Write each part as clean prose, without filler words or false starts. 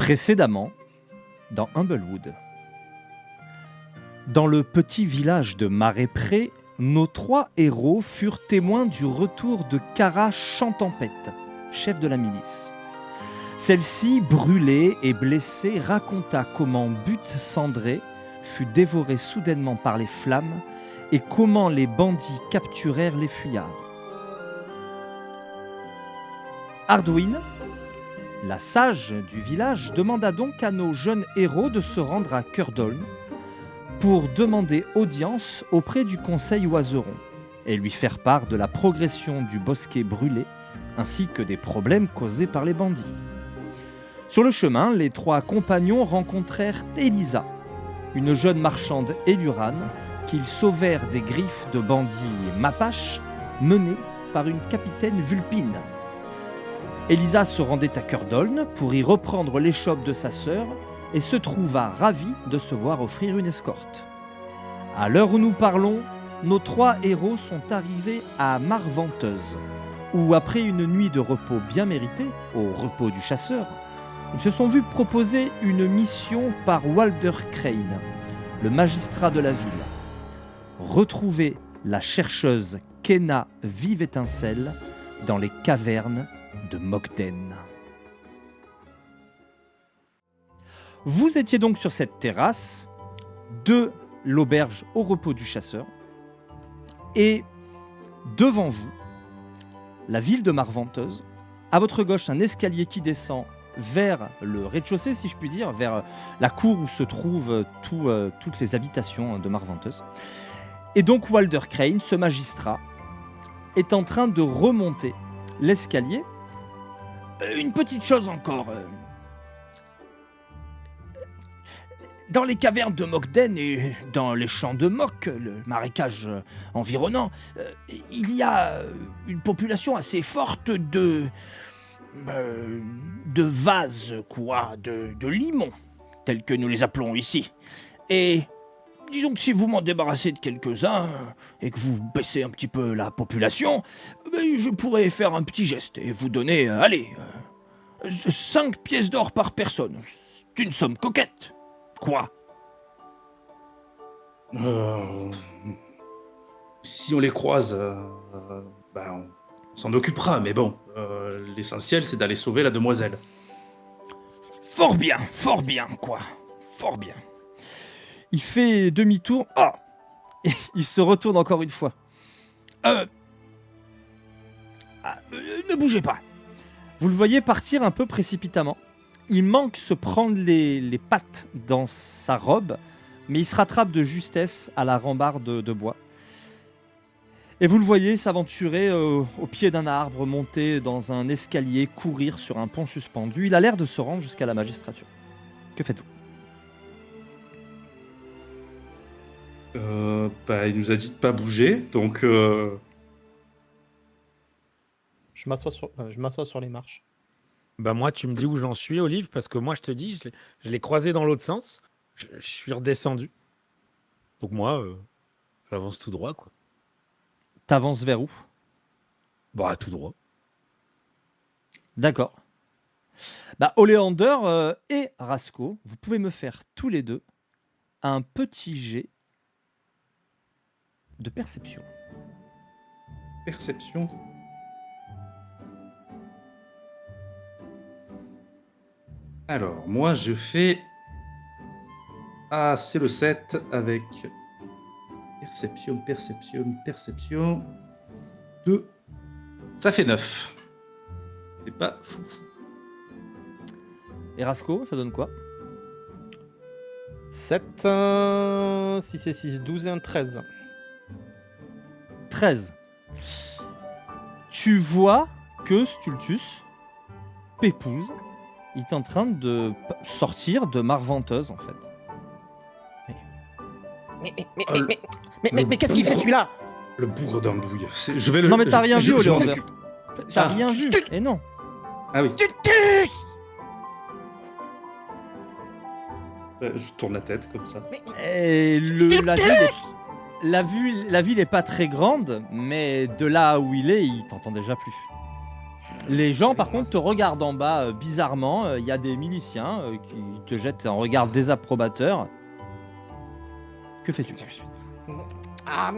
Précédemment, dans Humblewood. Dans le petit village de Marais-Pré, nos 3 héros furent témoins du retour de Cara Chantempête, chef de la milice. Celle-ci, brûlée et blessée, raconta comment Butte Cendré fut dévoré soudainement par les flammes et comment les bandits capturèrent les fuyards. Arduin, la sage du village, demanda donc à nos jeunes héros de se rendre à Curdoln pour demander audience auprès du conseil Oiseron et lui faire part de la progression du bosquet brûlé ainsi que des problèmes causés par les bandits. Sur le chemin, les 3 compagnons rencontrèrent Elisa, une jeune marchande élurane qu'ils sauvèrent des griffes de bandits mapaches menés par une capitaine Vulpine. Elisa se rendait à Curdoln pour y reprendre l'échoppe de sa sœur et se trouva ravie de se voir offrir une escorte. À l'heure où nous parlons, nos 3 héros sont arrivés à Marventeuse, où après une nuit de repos bien méritée, au repos du chasseur, ils se sont vus proposer une mission par Walder Crane, le magistrat de la ville. Retrouver la chercheuse Kenna Vive Étincelle dans les cavernes de Mogden. Vous étiez donc sur cette terrasse de l'auberge au repos du chasseur et devant vous, la ville de Marventeuse. À votre gauche, un escalier qui descend vers le rez-de-chaussée, si je puis dire, vers la cour où se trouvent toutes les habitations de Marventeuse. Et donc Walder Crane, ce magistrat, est en train de remonter l'escalier. Une petite chose encore. Dans les cavernes de Mogden et dans les champs de Mok, le marécage environnant, il y a une population assez forte de vases, quoi, de limons, tels que nous les appelons ici. Et disons que si vous m'en débarrassez de quelques-uns et que vous baissez un petit peu la population, je pourrais faire un petit geste et vous donner, 5 pièces d'or par personne. C'est une somme coquette. Quoi ? Si on les croise, on s'en occupera, mais bon, l'essentiel c'est d'aller sauver la demoiselle. Fort bien, quoi. Fort bien. Il fait demi-tour. Ah ! Et il se retourne encore une fois. Ne bougez pas. Vous le voyez partir un peu précipitamment. Il manque se prendre les pattes dans sa robe, mais il se rattrape de justesse à la rambarde de bois. Et vous le voyez s'aventurer au pied d'un arbre, monter dans un escalier, courir sur un pont suspendu. Il a l'air de se rendre jusqu'à la magistrature. Que faites-vous ? Il nous a dit de pas bouger, donc... Je m'assois sur les marches. Bah moi, tu me dis où j'en suis, Olive, parce que moi, je te dis, je l'ai croisé dans l'autre sens. Je suis redescendu. Donc moi, j'avance tout droit, quoi. T'avances vers où ? Bah, tout droit. D'accord. Oleander et Rasco, vous pouvez me faire tous les deux un petit jet de perception. Perception. Alors, moi je fais... Ah, c'est le 7 avec... Perception... 2. Ça fait 9. C'est pas fou. Et Rasco, ça donne quoi ? 7, 6 et 6, 12 et un 13. 13. Tu vois que Stultus, Pépouze, il est en train de sortir de Marventeuse, en fait. Mais qu'est-ce qu'il fait celui-là ? Le bourre d'andouille. Je vais le... Non mais t'as rien vu, je Oleander. m'occupe. T'as rien vu. Et non. Ah oui. Je tourne la tête comme ça. Et la ville est pas très grande, mais de là où il est, il t'entend déjà plus. Les gens, J'avais par contre, commencé. te regardent en bas bizarrement. Il y a des miliciens qui te jettent un regard désapprobateur. Que fais-tu? Ah,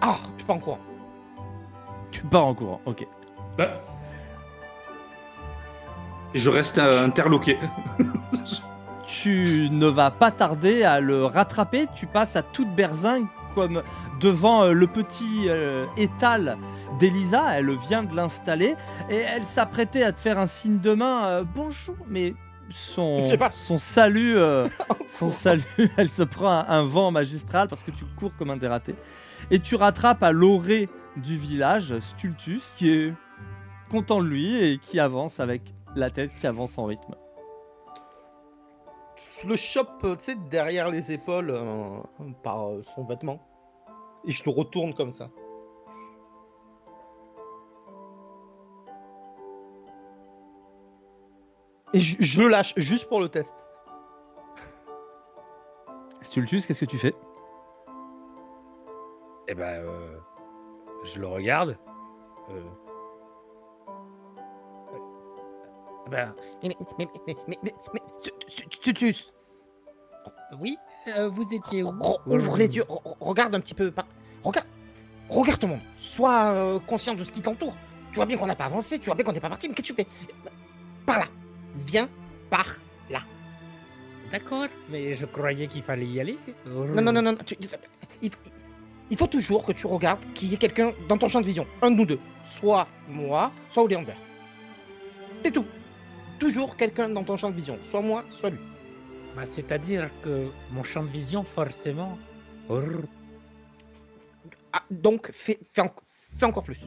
ah, je pars en courant. Tu pars en courant, ok. Bah. Et je reste interloqué. Tu ne vas pas tarder à le rattraper. Tu passes à toute berzingue comme devant le petit étal d'Elisa. Elle vient de l'installer et elle s'apprêtait à te faire un signe de main. Bonjour, mais son Je sais pas. salut, elle se prend un vent magistral parce que tu cours comme un dératé. Et tu rattrapes à l'orée du village Stultus qui est content de lui et qui avance avec la tête qui avance en rythme. Je le chope, tu sais, derrière les épaules par son vêtement. Et je le retourne comme ça. Et je le lâche, juste pour le test. Stultus, qu'est-ce que tu fais? Eh ben, je le regarde. Ben, Tutus, Oui, vous étiez où? ouvre les yeux, regarde un petit peu. Regarde tout le monde. Sois conscient de ce qui t'entoure. Tu vois bien qu'on n'a pas avancé, tu vois bien qu'on n'est pas parti, mais qu'est-ce que tu fais? Par là. Viens par là. D'accord, mais je croyais qu'il fallait y aller. Non. Il faut toujours que tu regardes qu'il y ait quelqu'un dans ton champ de vision. Un de nous deux. Soit moi, soit Oleander. C'est tout. Toujours quelqu'un dans ton champ de vision. Soit moi, soit lui. Bah, c'est-à-dire que mon champ de vision, forcément. Ah, donc, fais encore plus.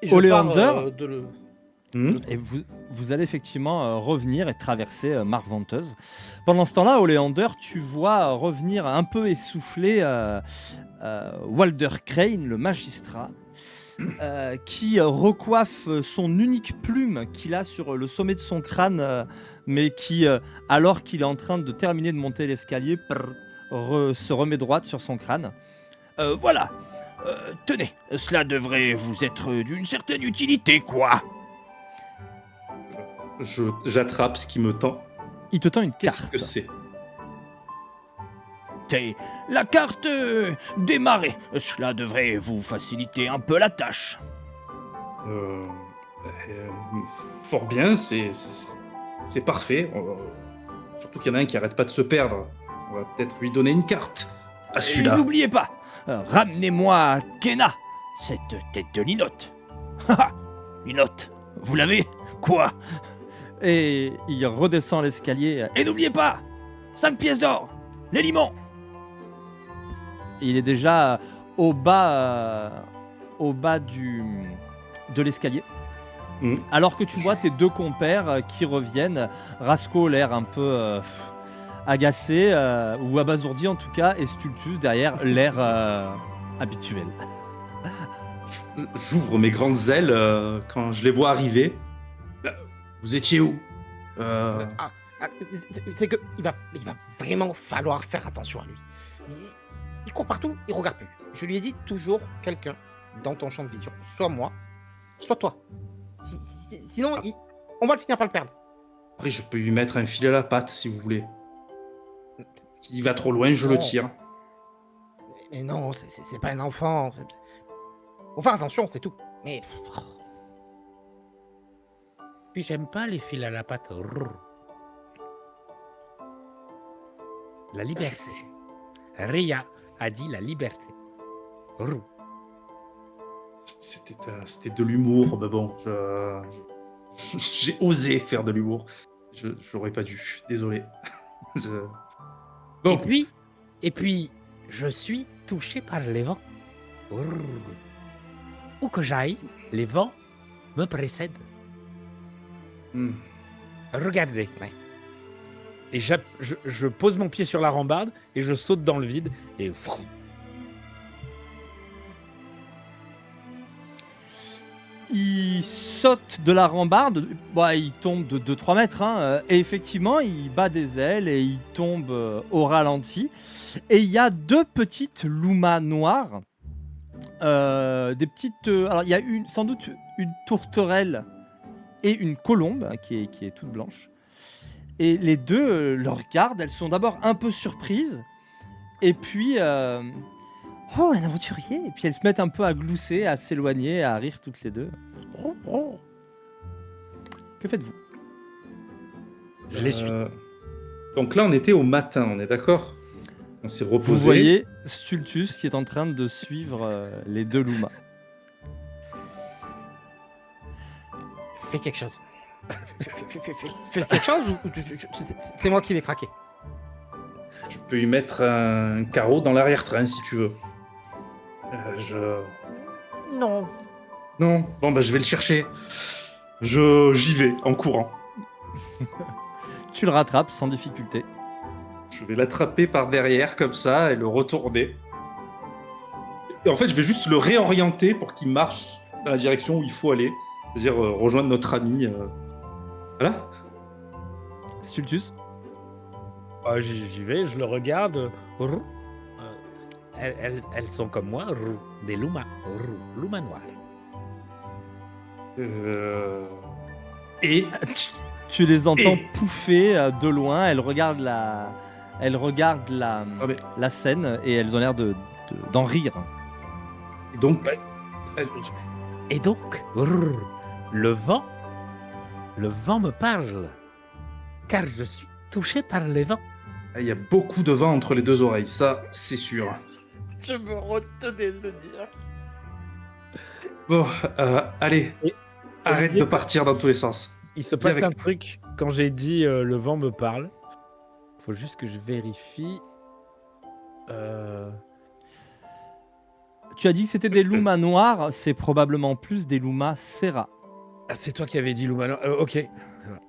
Et je Oleander pars, de le... Et vous allez effectivement revenir et traverser Mare Venteuse. Pendant ce temps-là, Oleander, tu vois revenir un peu essoufflé Walder Crane, le magistrat, qui recoiffe son unique plume qu'il a sur le sommet de son crâne, mais qui, alors qu'il est en train de terminer de monter l'escalier, se remet droite sur son crâne. Voilà, tenez, cela devrait vous être d'une certaine utilité, quoi. J'attrape ce qui me tend. Il te tend une Qu'est-ce carte. que c'est? C'est la carte des marées. Cela devrait vous faciliter un peu la tâche. Fort bien, c'est parfait. Surtout qu'il y en a un qui arrête pas de se perdre. On va peut-être lui donner une carte à Et celui-là. n'oubliez pas, ramenez-moi Kena, cette tête de linotte. Haha, linotte, vous l'avez? Quoi? Et il redescend l'escalier. Et n'oubliez pas, 5 pièces d'or, les limons. Il est déjà au bas de l'escalier. Alors que tu vois tes deux compères qui reviennent. Rasco l'air un peu agacé ou abasourdi en tout cas, et Stultus derrière l'air habituel. J'ouvre mes grandes ailes quand je les vois arriver. Vous étiez où? C'est que il va vraiment falloir faire attention à lui. Il court partout, il regarde plus. Je lui ai dit toujours quelqu'un dans ton champ de vision. Soit moi, soit toi. Sinon, on va le finir par le perdre. Après, je peux lui mettre un fil à la patte si vous voulez. S'il va trop loin, je le Non. tire. Mais non, c'est pas un enfant. Faut faire attention, c'est tout. Mais... Puis j'aime pas les fils à la patte. La liberté. Ria a dit la liberté. C'était de l'humour, mais bon, j'ai osé faire de l'humour. J'aurais pas dû, désolé. Bon. Et puis, je suis touché par les vents. Où que j'aille, les vents me précèdent. Regardez. Ouais. Et je pose mon pied sur la rambarde et je saute dans le vide et Il saute de la rambarde, il tombe de 2-3 mètres, et effectivement, il bat des ailes et il tombe au ralenti. Et il y a deux petites loumas noires Des petites. Alors, il y a sans doute une tourterelle et une colombe qui est toute blanche. Et les deux le regardent. Elles sont d'abord un peu surprises. Et puis. Oh, un aventurier! Et puis elles se mettent un peu à glousser, à s'éloigner, à rire toutes les deux. Que faites-vous? Je les suis. Donc là, on était au matin, on est d'accord? On s'est reposé. Vous voyez Stultus qui est en train de suivre les deux Lumas. Fais quelque chose. Fais quelque chose ou c'est moi qui vais craquer. Je peux y mettre un carreau dans l'arrière-train si tu veux. Non. Non, bon bah je vais le chercher. J'y vais en courant. Tu le rattrapes sans difficulté. Je vais l'attraper par derrière comme ça et le retourner. Et en fait, je vais juste le réorienter pour qu'il marche dans la direction où il faut aller. C'est-à-dire rejoindre notre ami. Voilà. Stultus? J'y vais, je le regarde. Elles sont comme moi, des lumas, lumas noirs. Et Tu les entends Et- pouffer de loin. Elles regardent mais- la scène et elles ont l'air d'en rire. et donc, Et donc, le vent me parle, car je suis touché par les vents. il y a beaucoup de vent entre les deux oreilles, ça c'est sûr. Je me retenais de le dire. Bon, allez, Et- arrête Olivier, de partir dans tous les sens. Il se Viens passe avec un moi. truc quand j'ai dit le vent me parle. Faut juste que je vérifie. Tu as dit que c'était des Lumas noirs. C'est probablement plus des Lumas Serra. Ah, c'est toi qui avais dit Luma. Ok.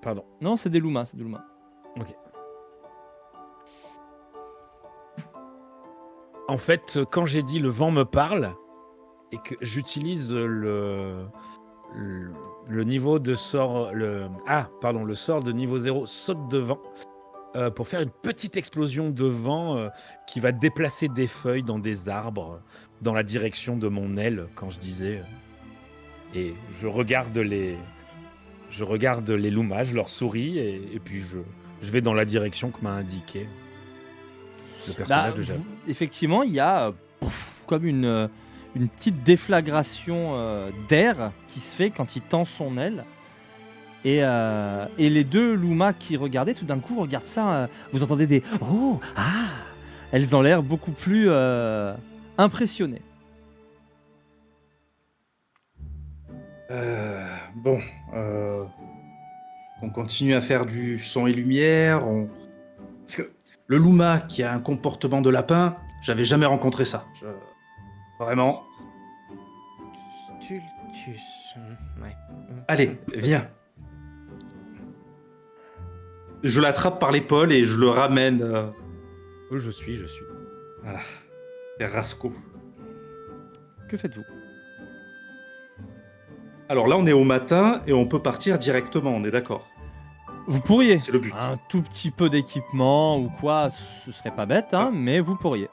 Pardon. Non, c'est des Lumas. En fait, quand j'ai dit le vent me parle et que j'utilise le niveau de sort, le sort de niveau 0 saute de vent pour faire une petite explosion de vent qui va déplacer des feuilles dans des arbres dans la direction de mon aile quand je disais. Et je regarde les Lumas, je leur souris et puis je vais dans la direction que m'a indiqué le personnage de Jab. Effectivement, il y a comme une petite déflagration d'air qui se fait quand il tend son aile. Et les deux Lumas qui regardaient, tout d'un coup, regardent ça. Vous entendez des « Oh, ah !» Elles ont l'air beaucoup plus impressionnées. Bon, on continue à faire du son et lumière. Parce que le Luma qui a un comportement de lapin, j'avais jamais rencontré ça. Vraiment. Stultus. Ouais. Allez, viens. Je l'attrape par l'épaule et je le ramène. Je suis. Voilà. Vers Rasco. Que faites-vous? Alors là, on est au matin et on peut partir directement, on est d'accord? Vous pourriez. C'est le but. Un tout petit peu d'équipement ou quoi, ce serait pas bête, hein, mais vous pourriez.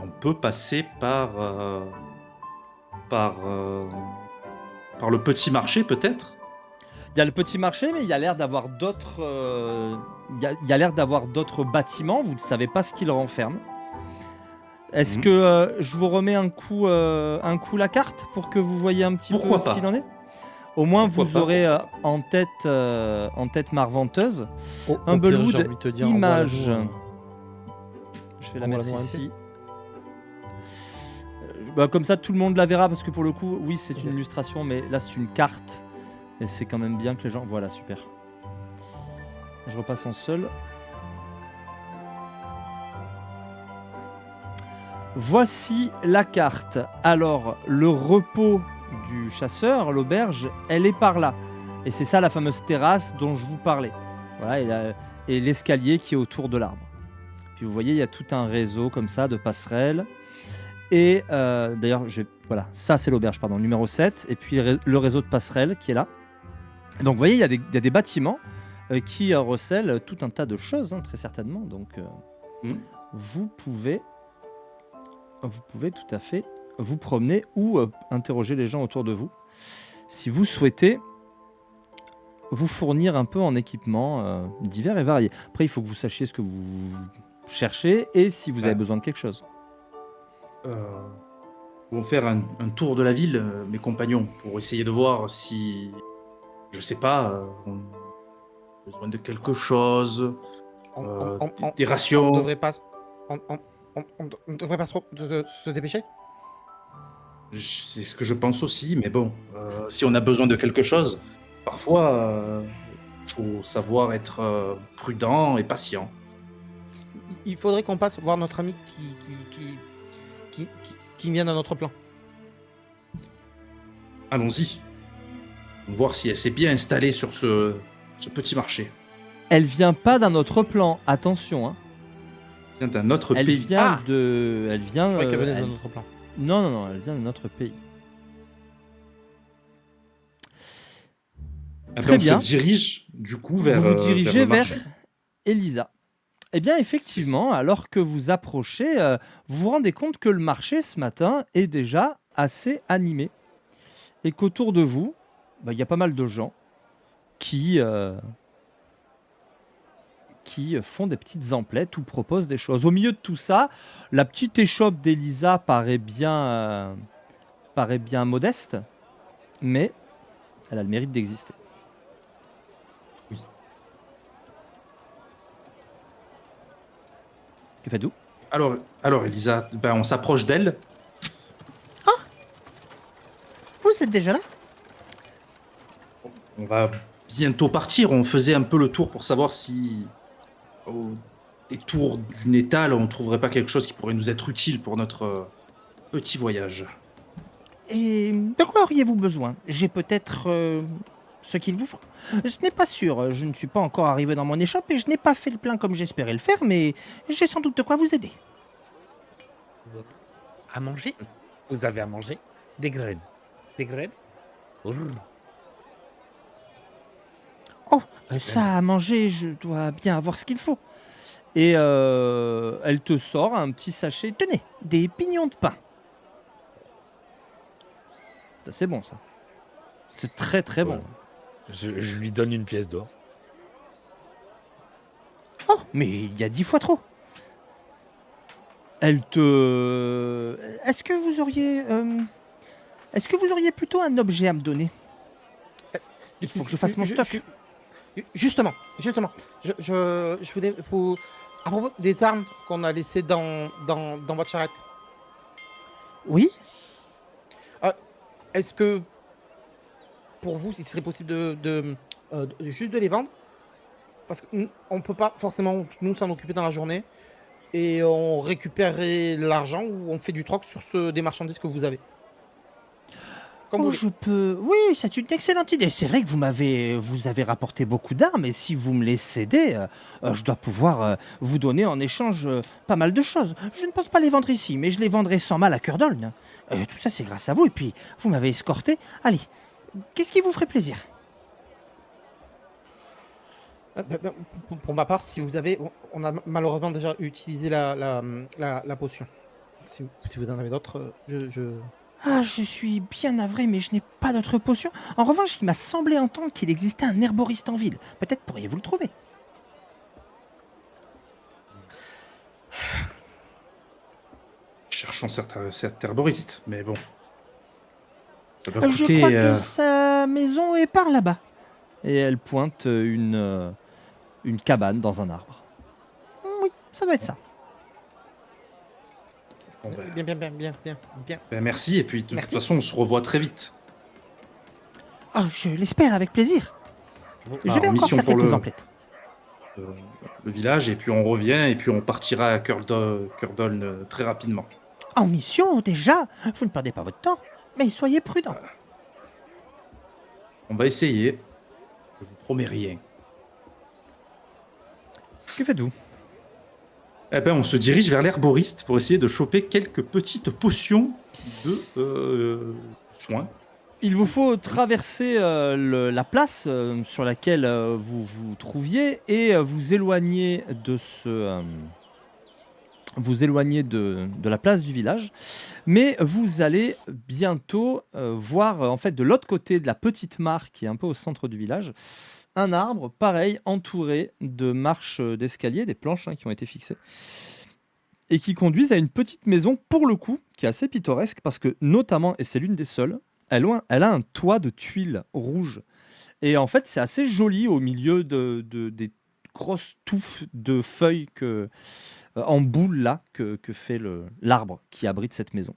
On peut passer par le petit marché, peut-être? Il y a le petit marché, mais il y a l'air d'avoir d'autres. Il y a l'air d'avoir d'autres bâtiments. Vous ne savez pas ce qu'ils renferment. Est-ce que je vous remets un coup la carte pour que vous voyez un petit Pourquoi peu ce pas. qu'il en est? Au moins, Pourquoi vous pas, aurez en tête Marventeuse. Au Humblewood, pire, j'ai envie de te dire, image. envoie-la-nous, Je vais la envoie-la mettre nous un ici. Comme ça, tout le monde la verra parce que pour le coup, oui, c'est une illustration, mais là, c'est une carte. Et c'est quand même bien que les gens... Voilà, super. Je repasse en seul. Voici la carte. Alors, le repos du chasseur, l'auberge, elle est par là. Et c'est ça la fameuse terrasse dont je vous parlais. Voilà, et l'escalier qui est autour de l'arbre. Puis vous voyez, il y a tout un réseau comme ça de passerelles. Et d'ailleurs, voilà, ça c'est l'auberge, pardon, numéro 7. Et puis le réseau de passerelles qui est là. Donc vous voyez, il y a des bâtiments qui recèlent tout un tas de choses, hein, très certainement. Donc vous pouvez tout à fait vous promener ou interroger les gens autour de vous. Si vous souhaitez vous fournir un peu en équipements divers et variés. Après, il faut que vous sachiez ce que vous cherchez et si vous avez besoin de quelque chose. Nous allons faire un tour de la ville, mes compagnons, pour essayer de voir si, je sais pas, on a besoin de quelque chose, des rations. On devrait pas, on devrait pas se dépêcher. C'est ce que je pense aussi, mais bon, si on a besoin de quelque chose, parfois, il faut savoir être prudent et patient. Il faudrait qu'on passe voir notre ami qui vient dans notre plan. Allons-y. Voir si elle s'est bien installée sur ce petit marché. Elle vient pas d'un autre plan, attention. Hein. Elle vient d'un autre Elle pays. vient de... Elle vient... Je crois qu'elle venait de elle- notre plan. Non, elle vient de notre pays. Eh ben, Très on bien. se dirige du coup vers. Vous vous dirigez le vers marché. Elisa. Eh bien, effectivement, alors que vous approchez, vous vous rendez compte que le marché ce matin est déjà assez animé. Et qu'autour de vous, il y a pas mal de gens qui font des petites emplettes ou proposent des choses. Au milieu de tout ça, la petite échoppe d'Elisa paraît bien modeste, mais elle a le mérite d'exister. Oui. Que faites-vous ? Alors Elisa, ben, on s'approche d'elle. Vous êtes déjà là? On va bientôt partir. On faisait un peu le tour pour savoir si, au détour d'une étale, on trouverait pas quelque chose qui pourrait nous être utile pour notre petit voyage. Et de quoi auriez-vous besoin? J'ai peut-être ce qu'il vous faut. Ce n'est pas sûr, je ne suis pas encore arrivé dans mon échoppe et je n'ai pas fait le plein comme j'espérais le faire, mais j'ai sans doute de quoi vous aider. À manger? Vous avez à manger? Des graines. Des graines? Brrr. Oh, ça à manger, je dois bien avoir ce qu'il faut. Et elle te sort un petit sachet. Tenez, des pignons de pain. Ça, c'est bon, ça. C'est très très bon. Je lui donne une pièce d'or. Oh, mais il y a 10 fois trop. Elle te... Est-ce que vous auriez plutôt un objet à me donner? Il faut que je fasse mon stock. Justement, je voulais vous... À propos des armes qu'on a laissées dans votre charrette, Oui? est-ce que pour vous, il serait possible juste de les vendre? Parce qu'on ne peut pas forcément nous s'en occuper dans la journée et on récupérerait l'argent ou on fait du troc sur des marchandises que vous avez. Comme vous Oh, voulez. je peux... Oui, c'est une excellente idée. C'est vrai que vous avez rapporté beaucoup d'armes et si vous me les cédez, je dois pouvoir vous donner en échange pas mal de choses. Je ne pense pas les vendre ici, mais je les vendrai sans mal à Curdoln. Tout ça, c'est grâce à vous et puis vous m'avez escorté. Allez, qu'est-ce qui vous ferait plaisir? Pour ma part, si vous avez... On a malheureusement déjà utilisé la potion. Si vous en avez d'autres, Ah, je suis bien navré, mais je n'ai pas d'autre potion. En revanche, il m'a semblé entendre qu'il existait un herboriste en ville. Peut-être pourriez-vous le trouver. Cherchons cet herboriste, mais bon. Ça doit Je coûter, crois que sa maison est par là-bas. Et elle pointe une cabane dans un arbre. Oui, ça doit être ça. bon, ben, bien. ben, merci, et puis de toute Merci. façon, on se revoit très vite. Ah, je l'espère avec plaisir. Je vais encore mission faire pour quelques le- emplettes. Le village, et puis on revient, et puis on partira à Curdoln très rapidement. En mission, déjà? Vous ne perdez pas votre temps. Mais soyez prudents. On va essayer. Je vous promets rien. Que faites-vous ? Eh ben, on se dirige vers l'herboriste pour essayer de choper quelques petites potions de soins. Il vous faut traverser la place sur laquelle vous vous trouviez et vous éloigner de vous éloigner de la place du village, mais vous allez bientôt voir en fait de l'autre côté de la petite mare qui est un peu au centre du village, un arbre pareil entouré de marches d'escalier, des planches qui ont été fixées et qui conduisent à une petite maison pour le coup qui est assez pittoresque parce que notamment, et c'est l'une des seules, elle a un toit de tuiles rouges et en fait c'est assez joli au milieu des grosses touffes de feuilles en boule là que fait l'arbre qui abrite cette maison.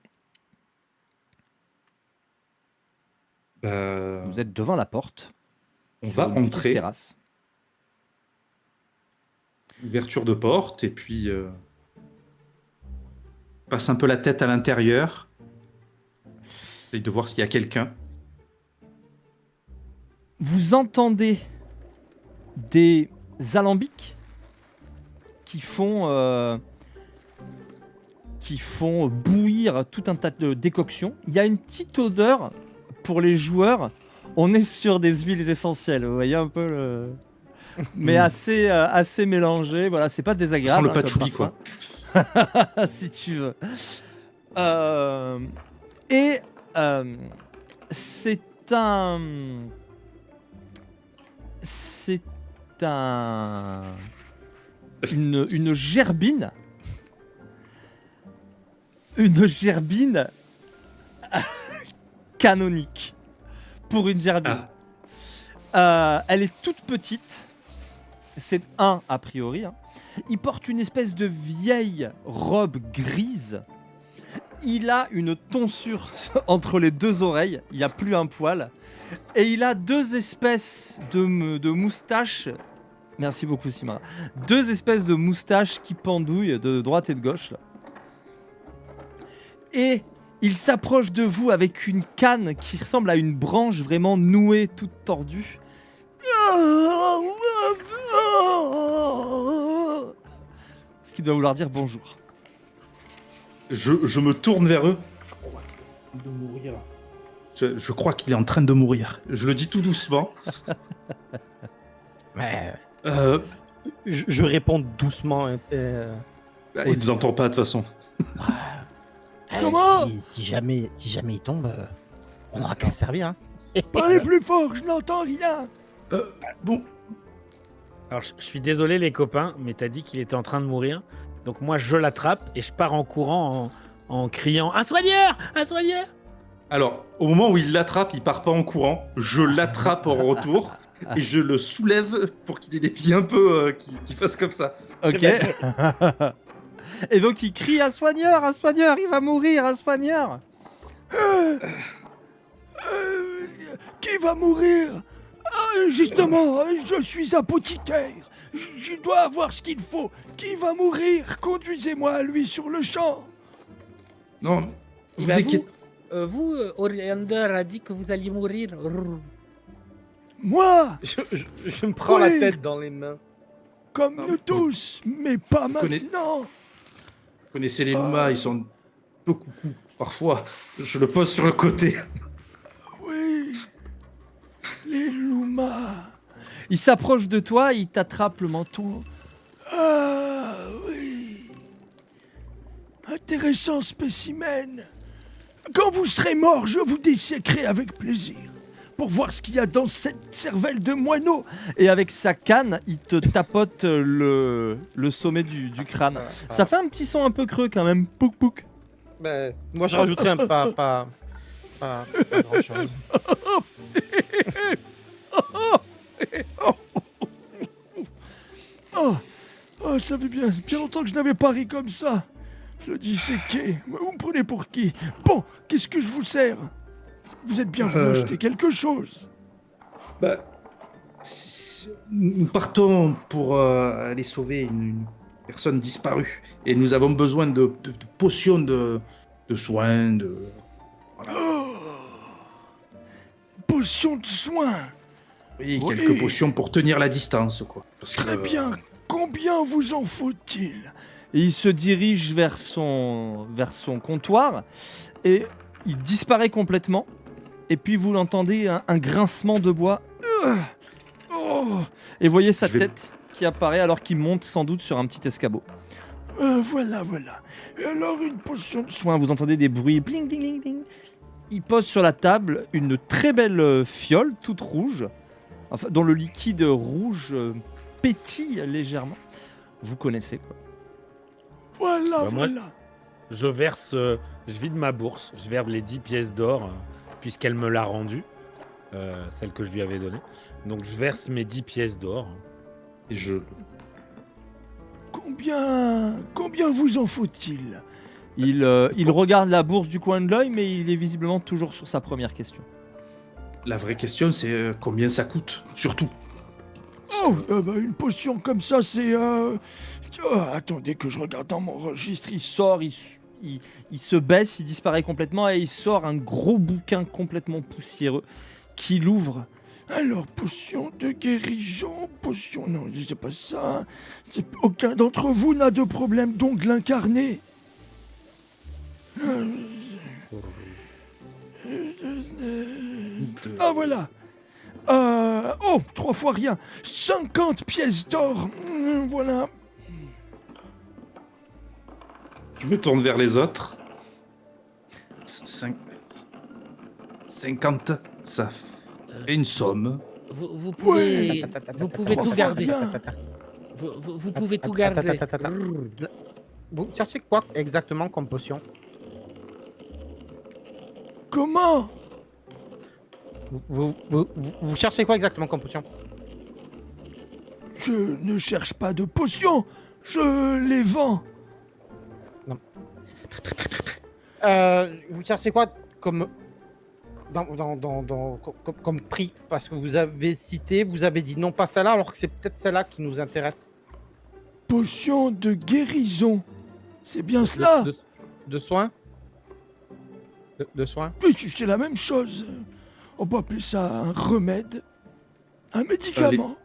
Vous êtes devant la porte. On sur va une petite entrer. terrasse. Ouverture de porte, et puis passe un peu la tête à l'intérieur. Essaye de voir s'il y a quelqu'un. Vous entendez des alambics qui font bouillir tout un tas de décoctions. Il y a une petite odeur pour les joueurs. On est sur des huiles essentielles, vous voyez un peu le... Mais assez mélangé. Voilà, c'est pas Ça désagréable. sent le comme patchouli, parfum. quoi. Si tu veux. C'est une gerbine. Une gerbine canonique pour une gerbine. Elle est toute petite. C'est un a priori. Il porte une espèce de vieille robe grise. Il a une tonsure entre les deux oreilles. Il n'y a plus un poil. Et il a deux espèces de moustaches. Merci beaucoup, Simara. Deux espèces de moustaches qui pendouillent de droite et de gauche. Là. Et il s'approche de vous avec une canne qui ressemble à une branche vraiment nouée, toute tordue. Ce qui doit vouloir dire bonjour. Je me tourne vers eux. Je crois qu'il est en train de mourir. Je le dis tout doucement. Mais je réponds doucement. Il ne nous entend pas de toute façon. Comment si jamais il tombe, on n'aura qu'à se servir. Hein. Parlez plus fort, je n'entends rien. Bon, Alors, je suis désolé, les copains, mais t'as dit qu'il était en train de mourir. Donc, moi, je l'attrape et je pars en courant en criant un soigneur! Un soigneur! alors, au moment où il l'attrape, il part pas en courant. Je l'attrape en retour et je le soulève pour qu'il ait les pieds un peu, qu'il fasse comme ça. Ok. Et donc il crie un soigneur, il va mourir, un soigneur. Qui va mourir? Justement, je suis apothicaire. Je dois avoir ce qu'il faut. Qui va mourir? Conduisez-moi à lui sur le champ. Non, vous bah, inquiétez. Vous, Oriander a dit que vous alliez mourir. Moi, Je me prends la tête dans les mains. comme Non, nous tous, mais pas connais- maintenant. Vous connaissez les Lumas, ils sont un peu coucou. Parfois, je le pose sur le côté. Oui, les Lumas. Il s'approche de toi, il t'attrape le menton. Ah oui. Intéressant spécimen. Quand vous serez mort, je vous disséquerai avec plaisir. Pour voir ce qu'il y a dans cette cervelle de moineau. Et avec sa canne, il te tapote le sommet du crâne. Ça fait un petit son un peu creux quand même. Pouk pouk. Ben, moi, je rajouterais un pas grand-chose. Oh, ça fait bien longtemps que je n'avais pas ri comme ça. Le disséqué. Vous me prenez pour qui? Bon, qu'est-ce que je vous sers? Vous êtes bien venu acheter quelque chose. Bah, nous partons pour aller sauver une personne disparue. Et nous avons besoin de potions de soins, de... Potion de soin. Oui, Oui. quelques potions pour tenir la distance, quoi. Parce que, Très bien. Combien vous en faut-il? Et il se dirige vers son comptoir et il disparaît complètement. Et puis vous l'entendez un grincement de bois. Oh, Et voyez sa Je vais- tête qui apparaît alors qu'il monte sans doute sur un petit escabeau. Voilà. Et alors, une potion de soin. Vous entendez des bruits. Bling, bling, bling, bling. Il pose sur la table une très belle fiole, toute rouge, enfin, dont le liquide rouge pétille légèrement. Vous connaissez, quoi. Bah, moi, je verse, je vide ma bourse, je verse les 10 pièces d'or, puisqu'elle me l'a rendue, celle que je lui avais donnée. Donc je verse mes 10 pièces d'or. Et je... Combien vous en faut-il ? Il regarde la bourse du coin de l'œil, mais il est visiblement toujours sur sa première question. La vraie question, c'est combien ça coûte, surtout. Une potion comme ça, c'est... attendez que je regarde dans mon registre. Il sort, il se baisse, il disparaît complètement et il sort un gros bouquin complètement poussiéreux qu'il ouvre. Alors, potion de guérison, potion... Non, c'est pas ça. Aucun d'entre vous n'a de problème d'ongle incarné. Ah, voilà. 3 fois rien. 50 pièces d'or. Voilà. Je me tourne vers les autres. 50, ça fait une somme. Vous pouvez, vous pouvez tout garder. Bien. Vous pouvez tout garder. Vous cherchez quoi exactement comme potion? Comment? Vous cherchez quoi exactement comme potion? Je ne cherche pas de potions. Je les vends. Vous cherchez quoi comme comme prix? Parce que vous avez cité, vous avez dit non pas celle-là, alors que c'est peut-être celle-là qui nous intéresse. Potion de guérison. C'est bien cela. De soins? De soins? Oui, c'est la même chose. On peut appeler ça un remède, un médicament,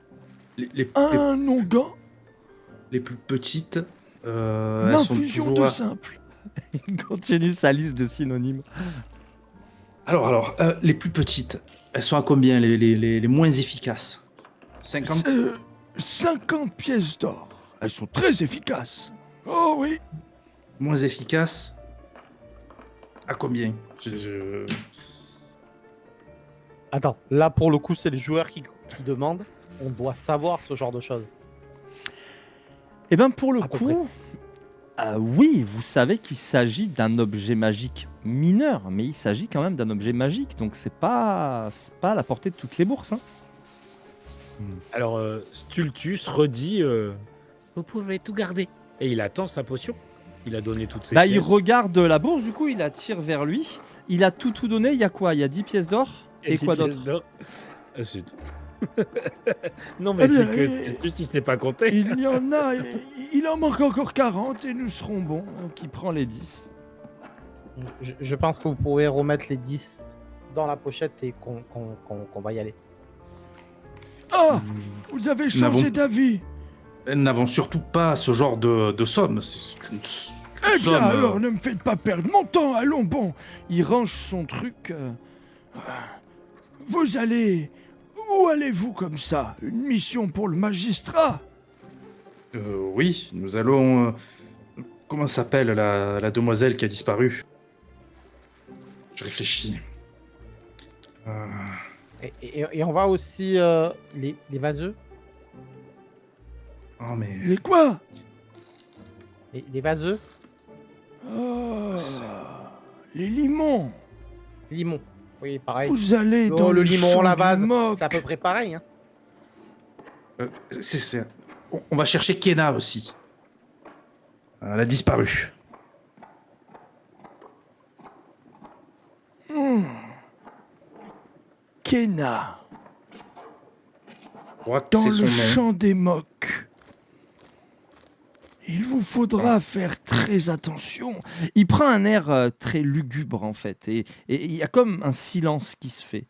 un onguent, les plus petites, une elles sont infusion toujours... de simple. Il continue sa liste de synonymes. Alors, les plus petites, elles sont à combien les moins efficaces? 50 50 pièces d'or. Elles sont très efficaces. Oh oui. Moins efficaces? À combien? Attends, là pour le coup c'est le joueur qui demande. On doit savoir ce genre de choses. Eh bien, pour le À peu coup, oui, vous savez qu'il s'agit d'un objet magique mineur, mais il s'agit quand même d'un objet magique, donc c'est pas à la portée de toutes les bourses. Hein. Alors, Stultus redit, Vous pouvez tout garder. et il attend sa potion. Il a donné toutes ses Bah, il pièces. regarde la bourse, du coup, il attire vers lui. Il a tout donné. Il y a quoi? Il y a 10 pièces d'or et 10 quoi pièces d'autre? d'or. C'est tout. Non, mais Eh bien, c'est que Stultus, il sait pas compter. Il y en a, il en manque encore 40 et nous serons bons. Donc, il prend les 10. Je pense que vous pouvez remettre les 10 dans la pochette et qu'on va y aller. Ah, vous avez changé n'avons- d'avis. Elles n'avons surtout pas ce genre de somme. C'est une Eh bien, somme... alors, ne me faites pas perdre mon temps. Allons, bon. Il range son truc. Vous allez... Où allez-vous comme ça? Une mission pour le magistrat? Oui, nous allons... comment s'appelle la demoiselle qui a disparu? Je réfléchis. Et on va aussi les vaseux. Oh, mais... Les quoi? Les vaseux. Ah, les limons. Limon. Oui, pareil. Vous allez Oh, dans le limon, champ la du vase, moque. c'est à peu près pareil. Hein. On va chercher Kena aussi. Elle a disparu. Kena, Je crois que dans c'est son le nom. champ des moques. Il vous faudra faire très attention. Il prend un air très lugubre, en fait. Et il y a comme un silence qui se fait.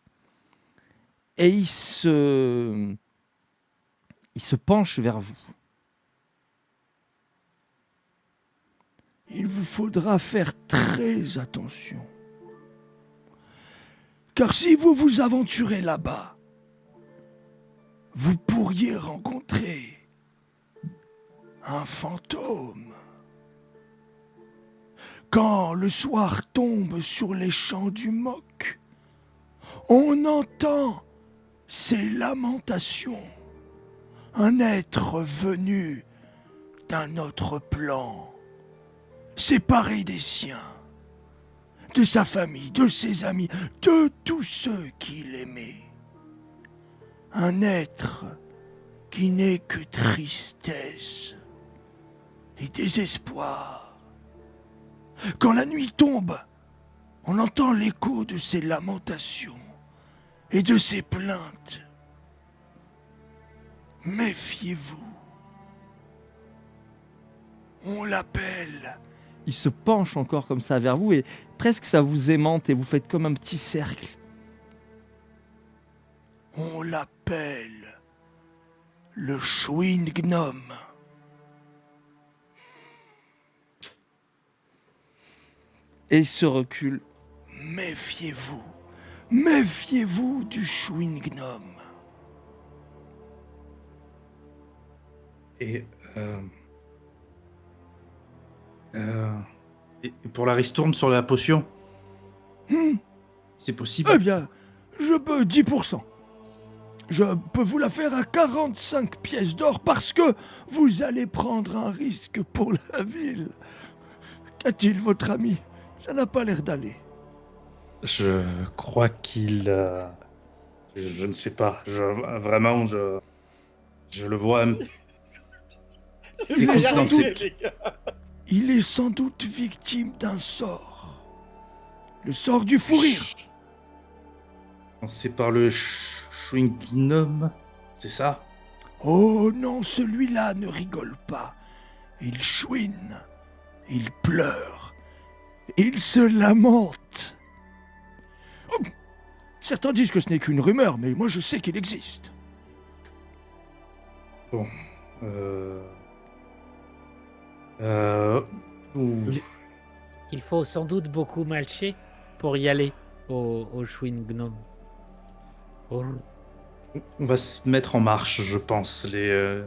Et il se penche vers vous. Il vous faudra faire très attention. Car si vous vous aventurez là-bas, vous pourriez rencontrer un fantôme. Quand le soir tombe sur les champs du Moc, on entend ces lamentations. Un être venu d'un autre plan, séparé des siens, de sa famille, de ses amis, de tous ceux qu'il aimait. Un être qui n'est que tristesse et désespoir. Quand la nuit tombe, on entend l'écho de ses lamentations et de ses plaintes. Méfiez-vous. On l'appelle. Il se penche encore comme ça vers vous et presque ça vous aimante et vous faites comme un petit cercle. On l'appelle le Chewing Gnome. Et il se recule. Méfiez-vous. Méfiez-vous du Chewing Gnome. Et, et pour la ristourne sur la potion, c'est possible. Eh bien, je peux 10%. Je peux vous la faire à 45 pièces d'or parce que vous allez prendre un risque pour la ville. Qu'a-t-il, votre ami? Ça n'a pas l'air d'aller. Je crois qu'il... Je ne sais pas. Vraiment, je le vois... Il est, sans dans doute, il est sans doute victime d'un sort. Le sort du fou rire. C'est par le Schwingnum, c'est ça? Oh non, celui-là ne rigole pas. Il chouine, il pleure, il se lamente. Oh, certains disent que ce n'est qu'une rumeur, mais moi je sais qu'il existe. Bon, Il faut sans doute beaucoup marcher pour y aller au Chewing Gnome. Oh. On va se mettre en marche, je pense. Je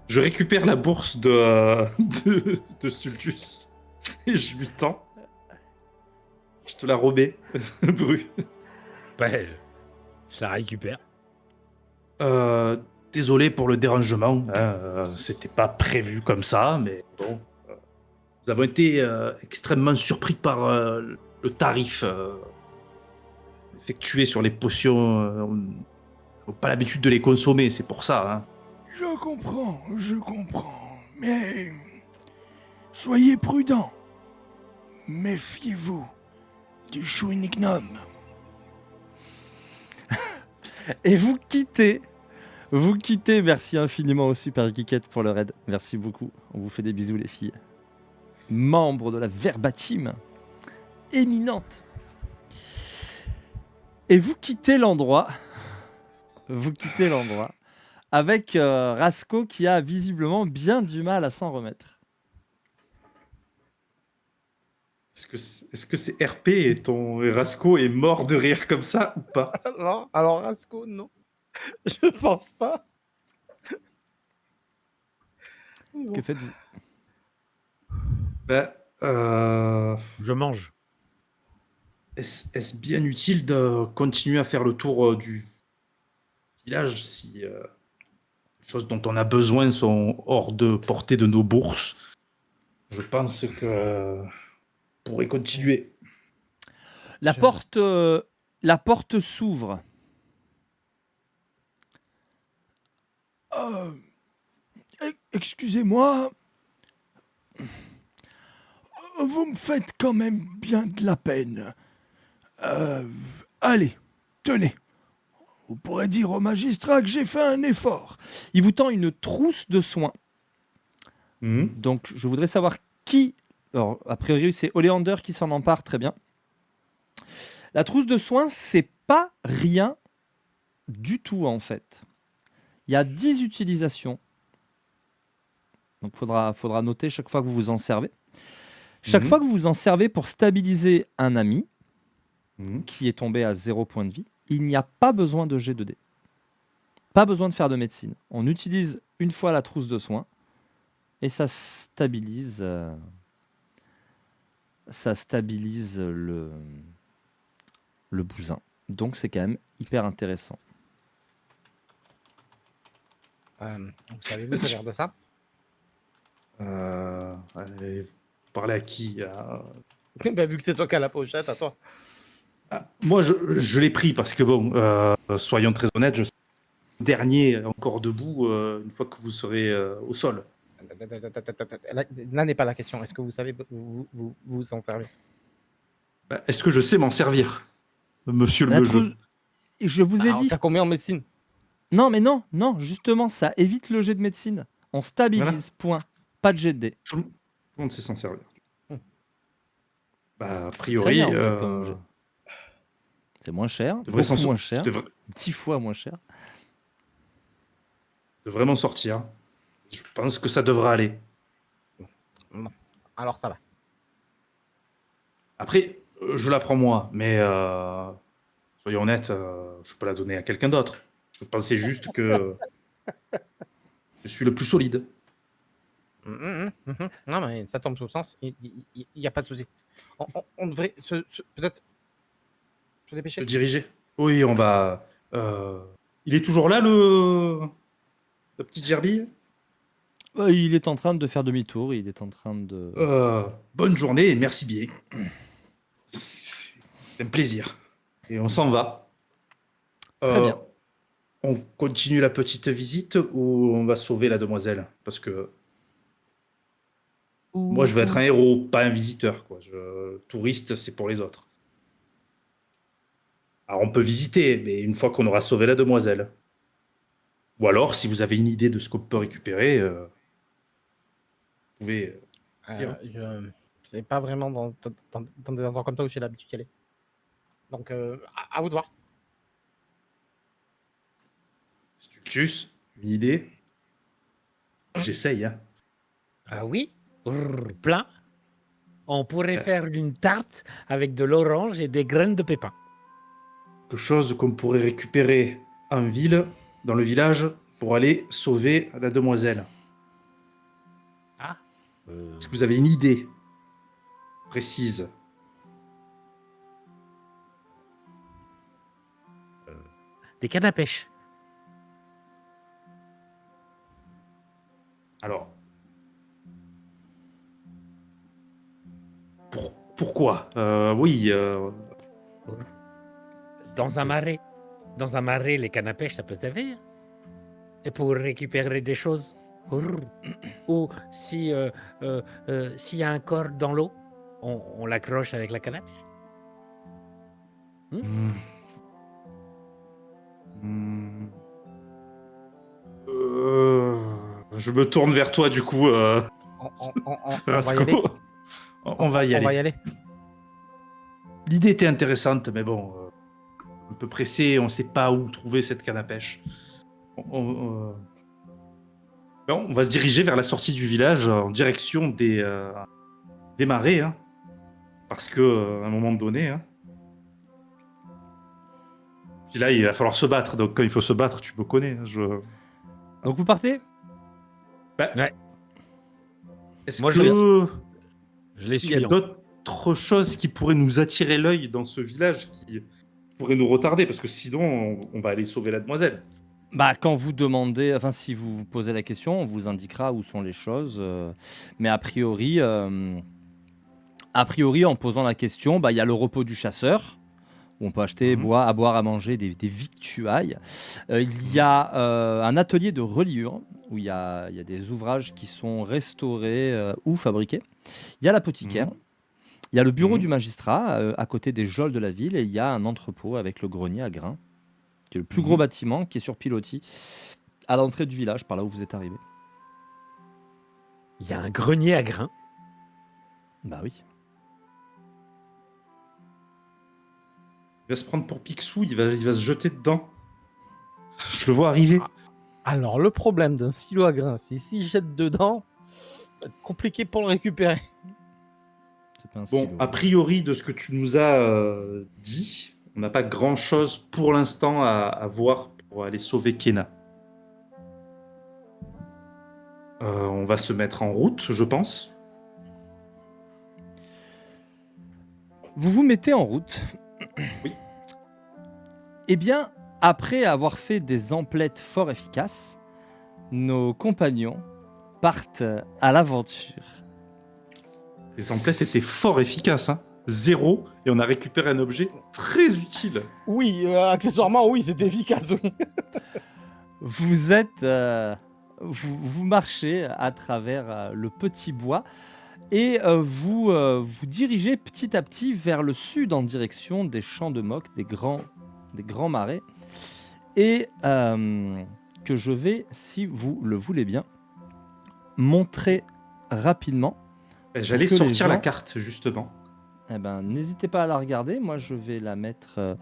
récupère la bourse de Stultus et je lui tends. Je te la remets, Bru. Ouais, je la récupère. Désolé pour le dérangement. C'était pas prévu comme ça, mais bon. Nous avons été extrêmement surpris par le tarif effectué sur les potions. On n'a pas l'habitude de les consommer, c'est pour ça. Hein. Je comprends, mais soyez prudents. Méfiez-vous du Chewing Gnome. Et vous quittez. Vous quittez. Merci infiniment au Super Geekette pour le raid. Merci beaucoup. On vous fait des bisous, les filles. Membre de la Verbatim éminente. Et vous quittez l'endroit. Vous quittez l'endroit avec Rasco qui a visiblement bien du mal à s'en remettre. Est-ce que c'est RP et ton Rasco est mort de rire comme ça ou pas? Alors Rasco, non. Je pense pas. Que faites-vous? Je mange. Est-ce bien utile de continuer à faire le tour du village si les choses dont on a besoin sont hors de portée de nos bourses? Je pense que on pourrait continuer. La porte s'ouvre. Excusez-moi. Vous me faites quand même bien de la peine. Allez, tenez. Vous pourrez dire au magistrat que j'ai fait un effort. Il vous tend une trousse de soins. Donc, je voudrais savoir qui... Alors, a priori, c'est Oleander qui s'en empare, très bien. La trousse de soins, c'est pas rien du tout, en fait. Il y a 10 utilisations. Donc, faudra noter chaque fois que vous vous en servez. Chaque fois que vous vous en servez pour stabiliser un ami qui est tombé à 0 point de vie, il n'y a pas besoin de jet de dés. Pas besoin de faire de médecine. On utilise une fois la trousse de soins et ça stabilise le bousin. Donc c'est quand même hyper intéressant. Vous savez vous servir de ça? Allez, vous parlez à qui? Bah, vu que c'est toi qui as la pochette, à toi. Moi, je l'ai pris parce que, bon, soyons très honnêtes, je serai le dernier encore debout une fois que vous serez au sol. Là n'est pas la question. Est-ce que vous savez vous en servir? Bah, est-ce que je sais m'en servir, monsieur le La jeu? trousse- Je vous ai dit. T'as combien en médecine? Non, mais non, justement, ça évite le jet de médecine. On stabilise, Voilà. point. Pas de jet de dés. Tout le monde sait s'en servir. Hmm. Bah, a Très priori, bien, en fait, comme jet. C'est moins cher, devrait s'en beaucoup sor- moins je cher, devrais 10 fois moins cher. m'en sortir. Je pense que ça devra aller. Non. Alors ça va. Après, je la prends moi, mais soyons honnêtes, je peux la donner à quelqu'un d'autre. Je pensais juste que je suis le plus solide. Non, mais ça tombe sous le sens. Il n'y a pas de souci. On devrait peut-être se dépêcher. Se diriger. Oui, on va. Il est toujours là, le petit Gerbille? Il est en train de faire demi-tour, il est en train de... Bonne journée et merci bien. C'est un plaisir. Et on s'en va. Très bien. On continue la petite visite ou on va sauver la demoiselle? Parce que moi, je veux être un héros, pas un visiteur, quoi. Touriste, c'est pour les autres. Alors, on peut visiter, mais une fois qu'on aura sauvé la demoiselle. Ou alors, si vous avez une idée de ce qu'on peut récupérer, vous pouvez... C'est pas vraiment dans des endroits comme ça où j'ai l'habitude d'y aller. Donc, à vous de voir. Stultus, une idée? J'essaye, hein. Ah oui, plein. On pourrait faire une tarte avec de l'orange et des graines de pépins. Quelque chose qu'on pourrait récupérer en ville, dans le village, pour aller sauver la demoiselle. Ah. Est-ce que vous avez une idée précise? Des cannes à pêche. Alors, pourquoi? Oui, Dans un marais. Dans un marais, les cannes à pêche, ça peut servir. Et pour récupérer des choses. Ou si s'il y a un corps dans l'eau, on l'accroche avec la canne à pêche. Je me tourne vers toi, du coup, On va y Rasco. aller. On va y On aller. va y aller. L'idée était intéressante, mais bon, un peu pressé, on ne sait pas où trouver cette canne à pêche. On va se diriger vers la sortie du village en direction des marais, hein, parce que à un moment donné, hein, puis là il va falloir se battre. Donc quand il faut se battre, tu me connais. Hein, Donc vous partez? Ouais. Est-ce Moi, que Je les il y a suis. d'autres choses qui pourraient nous attirer l'œil dans ce village qui pourraient nous retarder, parce que sinon on va aller sauver la demoiselle. Bah, quand vous demandez, enfin si vous vous posez la question, on vous indiquera où sont les choses. Mais a priori, en posant la question, bah, il y a le repos du chasseur, où on peut acheter à boire, à manger, des victuailles. Il y a un atelier de reliure, où il y a des ouvrages qui sont restaurés ou fabriqués. Il y a l'apothicaire. Il y a le bureau du magistrat à côté des geôles de la ville, et il y a un entrepôt avec le grenier à grains, qui est le plus gros bâtiment, qui est sur pilotis, à l'entrée du village, par là où vous êtes arrivé. Il y a un grenier à grains. Bah oui. Il va se prendre pour Picsou, il va se jeter dedans. Je le vois arriver. Alors, le problème d'un silo à grains, c'est s'il jette dedans, ça va être compliqué pour le récupérer. C'est pas un Bon, silo. a priori, de ce que tu nous as dit, on n'a pas grand-chose pour l'instant à voir pour aller sauver Kena. On va se mettre en route, je pense. Vous vous mettez en route. Oui. Eh bien, après avoir fait des emplettes fort efficaces, nos compagnons partent à l'aventure. Les emplettes étaient fort efficaces, hein. 0, et on a récupéré un objet très utile. Oui, accessoirement, oui, c'était efficace, oui. Vous êtes, vous marchez à travers le petit bois et vous dirigez petit à petit vers le sud en direction des champs de moque, des grands marais, et que je vais, si vous le voulez bien, montrer rapidement. J'allais que les sortir la gens- carte, justement. Eh ben, n'hésitez pas à la regarder. Moi, je vais la mettre.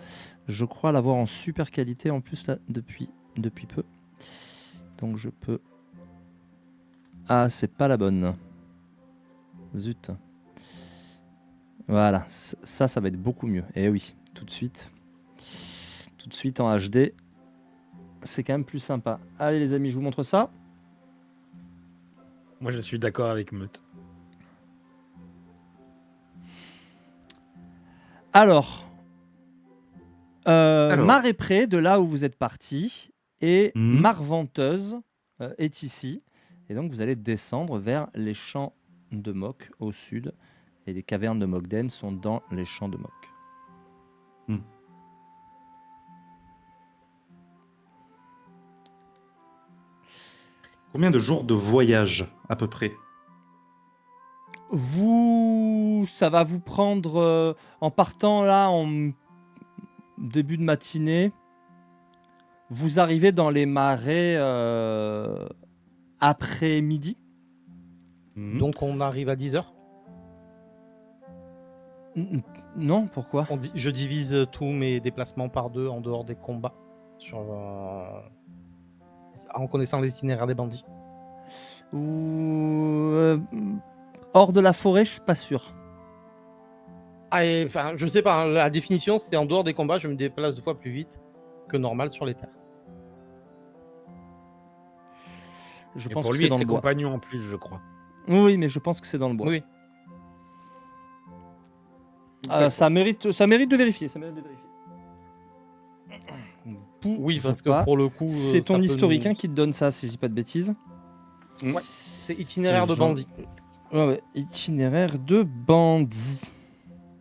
Je crois l'avoir en super qualité en plus là depuis peu. Donc je peux. Ah, c'est pas la bonne. Zut. Voilà, ça va être beaucoup mieux. Eh oui, tout de suite en HD, c'est quand même plus sympa. Allez les amis, je vous montre ça. Moi, je suis d'accord avec Meute. Alors, Alors. Mare est près de là où vous êtes parti et Mhm. Mare Venteuse est ici. Et donc vous allez descendre vers les champs de Moc au sud et les cavernes de Mogden sont dans les champs de Moc. Combien de jours de voyage, à peu près? Ça va vous prendre en partant là en début de matinée. Vous arrivez dans les marais après-midi. Donc on arrive à 10h. Non, pourquoi? Je divise tous mes déplacements par 2 en dehors des combats. En connaissant l'itinéraire des bandits. Hors de la forêt, je suis pas sûr. Enfin, je sais pas, hein, la définition c'est en dehors des combats, je me déplace 2 fois plus vite que normal sur les terres. Je Et pense pour que lui c'est et dans ses le bois. compagnons en plus, je crois. Oui, mais je pense que c'est dans le bois. Oui. Ça mérite de vérifier. Oui, Je parce sais que pas. pour le coup. C'est ton historique hein, qui te donne ça, si je dis pas de bêtises. C'est itinéraire de bandits. Ouais, itinéraire de bandits.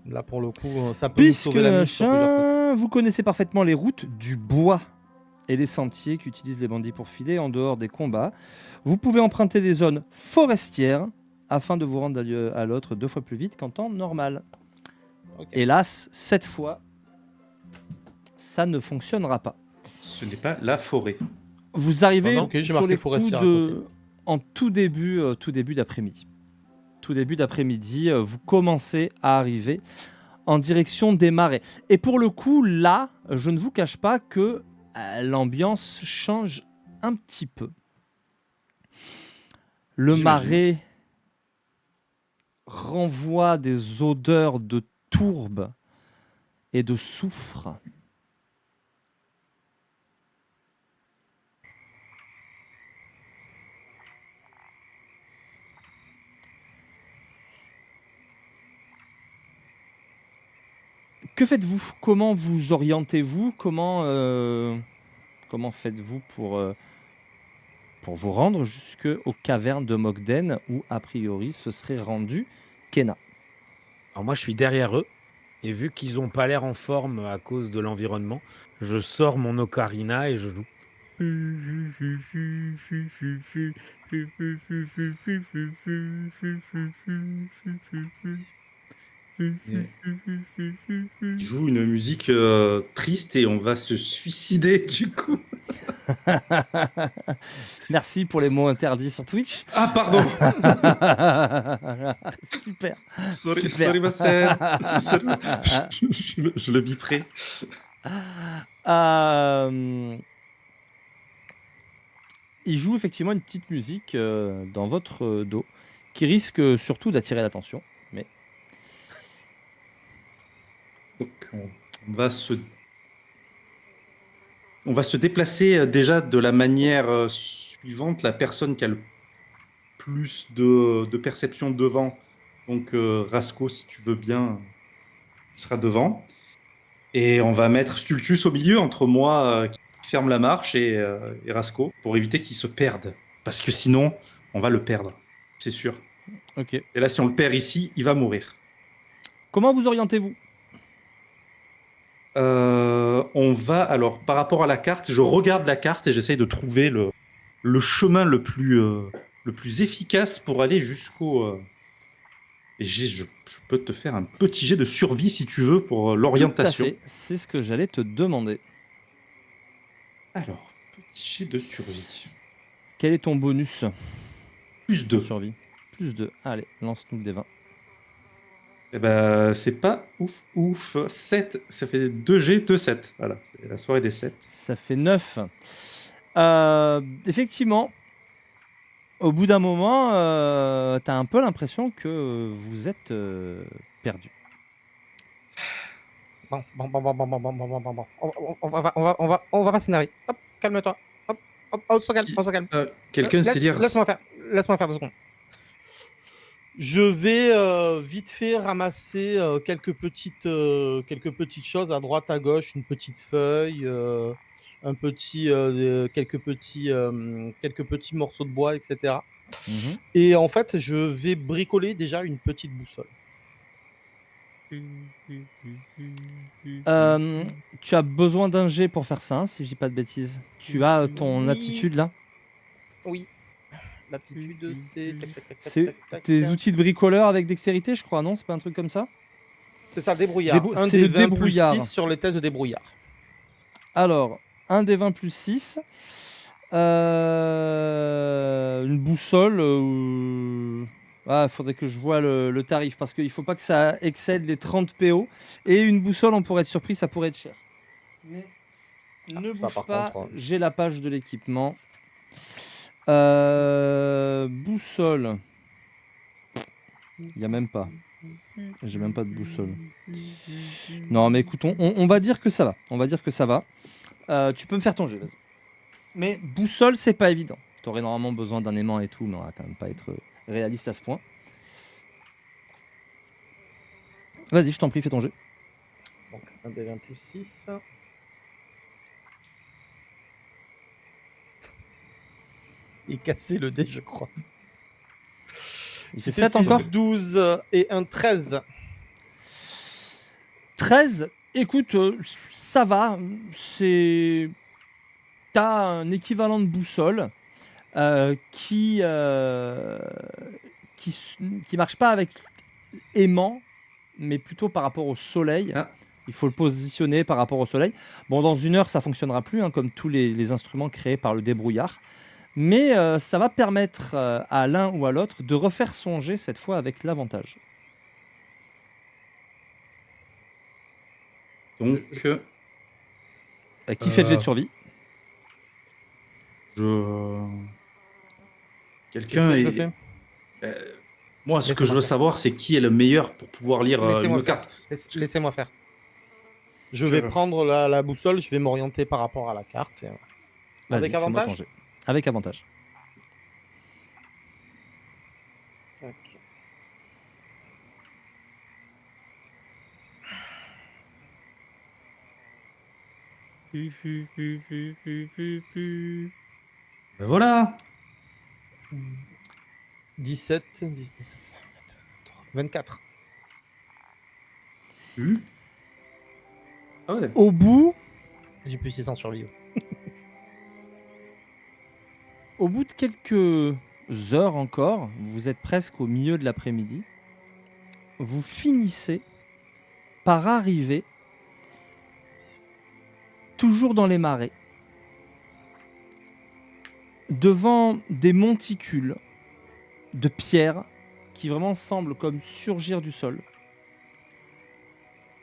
Là pour le coup, ça peut nous Puisque sauver la mise sur plusieurs côtés. vous connaissez parfaitement les routes du bois et les sentiers qu'utilisent les bandits pour filer en dehors des combats. Vous pouvez emprunter des zones forestières afin de vous rendre d'un lieu à l'autre 2 fois plus vite qu'en temps normal. Ok. Hélas, cette fois, ça ne fonctionnera pas. Ce n'est pas la forêt. Vous arrivez Pardon, ok, j'ai sur marqué les coups forestière à côté. en tout début d'après-midi. Tout début d'après-midi, vous commencez à arriver en direction des marais. Et pour le coup, là, je ne vous cache pas que l'ambiance change un petit peu. Le J'imagine. marais renvoie des odeurs de tourbe et de soufre. Que faites-vous? Comment vous orientez-vous? Comment faites-vous pour vous rendre jusqu'aux cavernes de Mogden où, a priori, se serait rendu Kena? Alors moi, je suis derrière eux. Et vu qu'ils n'ont pas l'air en forme à cause de l'environnement, je sors mon ocarina et je joue. Il joue une musique triste et on va se suicider, du coup. Merci pour les mots interdits sur Twitch. Ah, pardon. Super. Sorry, Super. sorry, Marcel. Je le biperai. Il joue effectivement une petite musique dans votre dos qui risque surtout d'attirer l'attention. Mais Donc, on va se déplacer déjà de la manière suivante. La personne qui a le plus de perception devant. Donc, Rasco, si tu veux bien, tu seras devant. Et on va mettre Stultus au milieu, entre moi qui ferme la marche et Rasco, pour éviter qu'il se perde. Parce que sinon, on va le perdre. C'est sûr. Ok. Et là, si on le perd ici, il va mourir. Comment vous orientez-vous? On va, alors, par rapport à la carte, je regarde la carte et j'essaye de trouver le chemin le plus efficace pour aller jusqu'au... Et je peux te faire un petit jet de survie, si tu veux, pour l'orientation. Tout à fait. C'est ce que j'allais te demander. Alors, petit jet de survie. Quel est ton bonus Plus de 2. survie? Plus 2. Allez, lance-nous des 20. Eh ben, c'est pas ouf. 7, ça fait 2 G, 2 7. Voilà, c'est la soirée des 7. Ça fait 9. Effectivement, au bout d'un moment, tu as un peu l'impression que vous êtes perdu. Bon. On va pas s'énerver. Hop, calme-toi. Hop, on se calme, on se calme. Quelqu'un sait lire... Laisse-moi faire 2 secondes. Je vais vite fait ramasser quelques petites choses à droite, à gauche, une petite feuille, quelques petits morceaux de bois, etc. Et en fait, je vais bricoler déjà une petite boussole. Tu as besoin d'un jet pour faire ça, hein, si je dis pas de bêtises. Tu as ton Oui. aptitude là? Oui. L'aptitude, c'est... C'est tes outils de bricoleur avec dextérité, je crois, non? C'est pas un truc comme ça? C'est ça, débrouillard. C'est le débrouillard. Plus 6 sur les tests de débrouillard. Alors, un des 20 plus 6. Une boussole. Il faudrait que je vois le tarif parce qu'il faut pas que ça excède les 30 PO. Et une boussole, on pourrait être surpris, ça pourrait être cher. Mais ne ça, bouge par pas, contre, j'ai la page de l'équipement. Boussole. Il n'y a même pas. J'ai même pas de boussole. Non, mais écoute, on va dire que ça va. On va dire que ça va. Tu peux me faire ton jet, vas-y. Mais boussole, c'est pas évident. Tu aurais normalement besoin d'un aimant et tout, mais on va quand même pas être réaliste à ce point. Vas-y, je t'en prie, fais ton jet. Donc, 1 des 20 plus 6. Et casser le dé, je crois. Il fait C'est 7 encore 12 et un 13. 13, écoute, ça va. C'est... T'as un équivalent de boussole qui marche pas avec aimant, mais plutôt par rapport au soleil. Ah. Il faut le positionner par rapport au soleil. Bon, dans 1 heure, ça fonctionnera plus, hein, comme tous les instruments créés par le débrouillard. Mais ça va permettre à l'un ou à l'autre de refaire son jet, cette fois avec l'avantage. Donc, Qui fait le jet de survie? Quelqu'un Qu'est-ce que est... je fais Moi, ce que je veux savoir, c'est qui est le meilleur pour pouvoir lire Laissez-moi une faire. carte. Laissez-moi faire. Je vais prendre la boussole, je vais m'orienter par rapport à la carte. Vas-y, Avec fais-moi ton avantage jet. Avec avantage. Tac. Ben voilà. 17, 24. Ah ouais. Au bout J'ai plus 600 survivre. Au bout de quelques heures encore, vous êtes presque au milieu de l'après-midi, vous finissez par arriver, toujours dans les marais, devant des monticules de pierres qui vraiment semblent comme surgir du sol.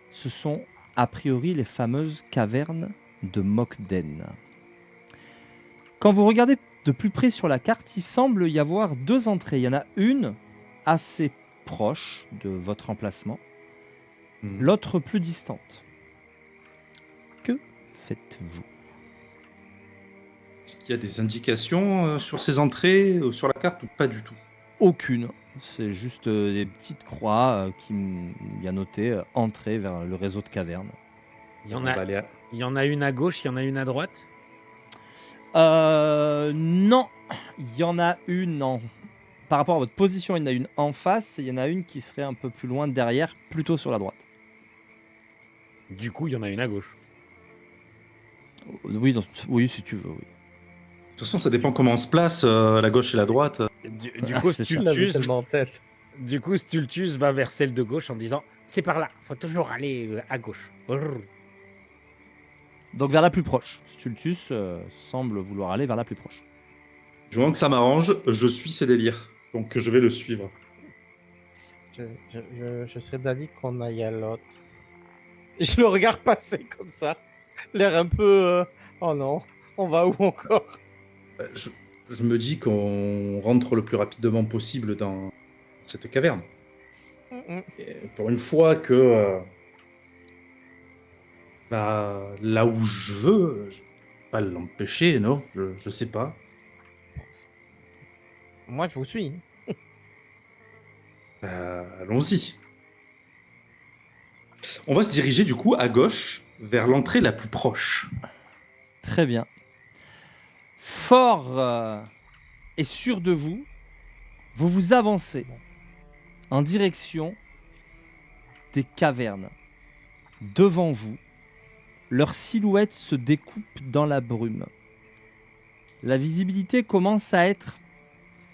Ce sont a priori les fameuses cavernes de Mokden. Quand vous regardez de plus près sur la carte, il semble y avoir 2 entrées. Il y en a une assez proche de votre emplacement, l'autre plus distante. Que faites-vous? Est-ce qu'il y a des indications sur ces entrées, sur la carte, ou pas du tout? Aucune. C'est juste des petites croix il y a noté entrée vers le réseau de cavernes. Il y en On va a, aller il y en a une à gauche, il y en a une à droite. Non, il y en a une par rapport à votre position, il y en a une en face et il y en a une qui serait un peu plus loin derrière, plutôt sur la droite. Du coup, il y en a une à gauche. Oui, oui, si tu veux, oui. De toute façon, ça dépend comment on se place, la gauche et la droite. Du coup, c'est ça. Je l'avais Stultus, tellement en tête. du coup, Stultus va vers celle de gauche en disant C'est par là. Faut toujours aller à gauche. Brrr. Donc vers la plus proche. Stultus semble vouloir aller vers la plus proche. Du moment que ça m'arrange, je suis ses délires. Donc je vais le suivre. Je serais d'avis qu'on aille à l'autre. Et je le regarde passer comme ça. L'air un peu... Oh non, on va où encore? Je me dis qu'on rentre le plus rapidement possible dans cette caverne. Et pour une fois que là où je veux, je peux pas l'empêcher, non, je sais pas. Moi, je vous suis. Allons-y. On va se diriger du coup à gauche vers l'entrée la plus proche. Très bien. Fort et sûr de vous, vous vous avancez en direction des cavernes. Devant vous, leurs silhouettes se découpent dans la brume. La visibilité commence à être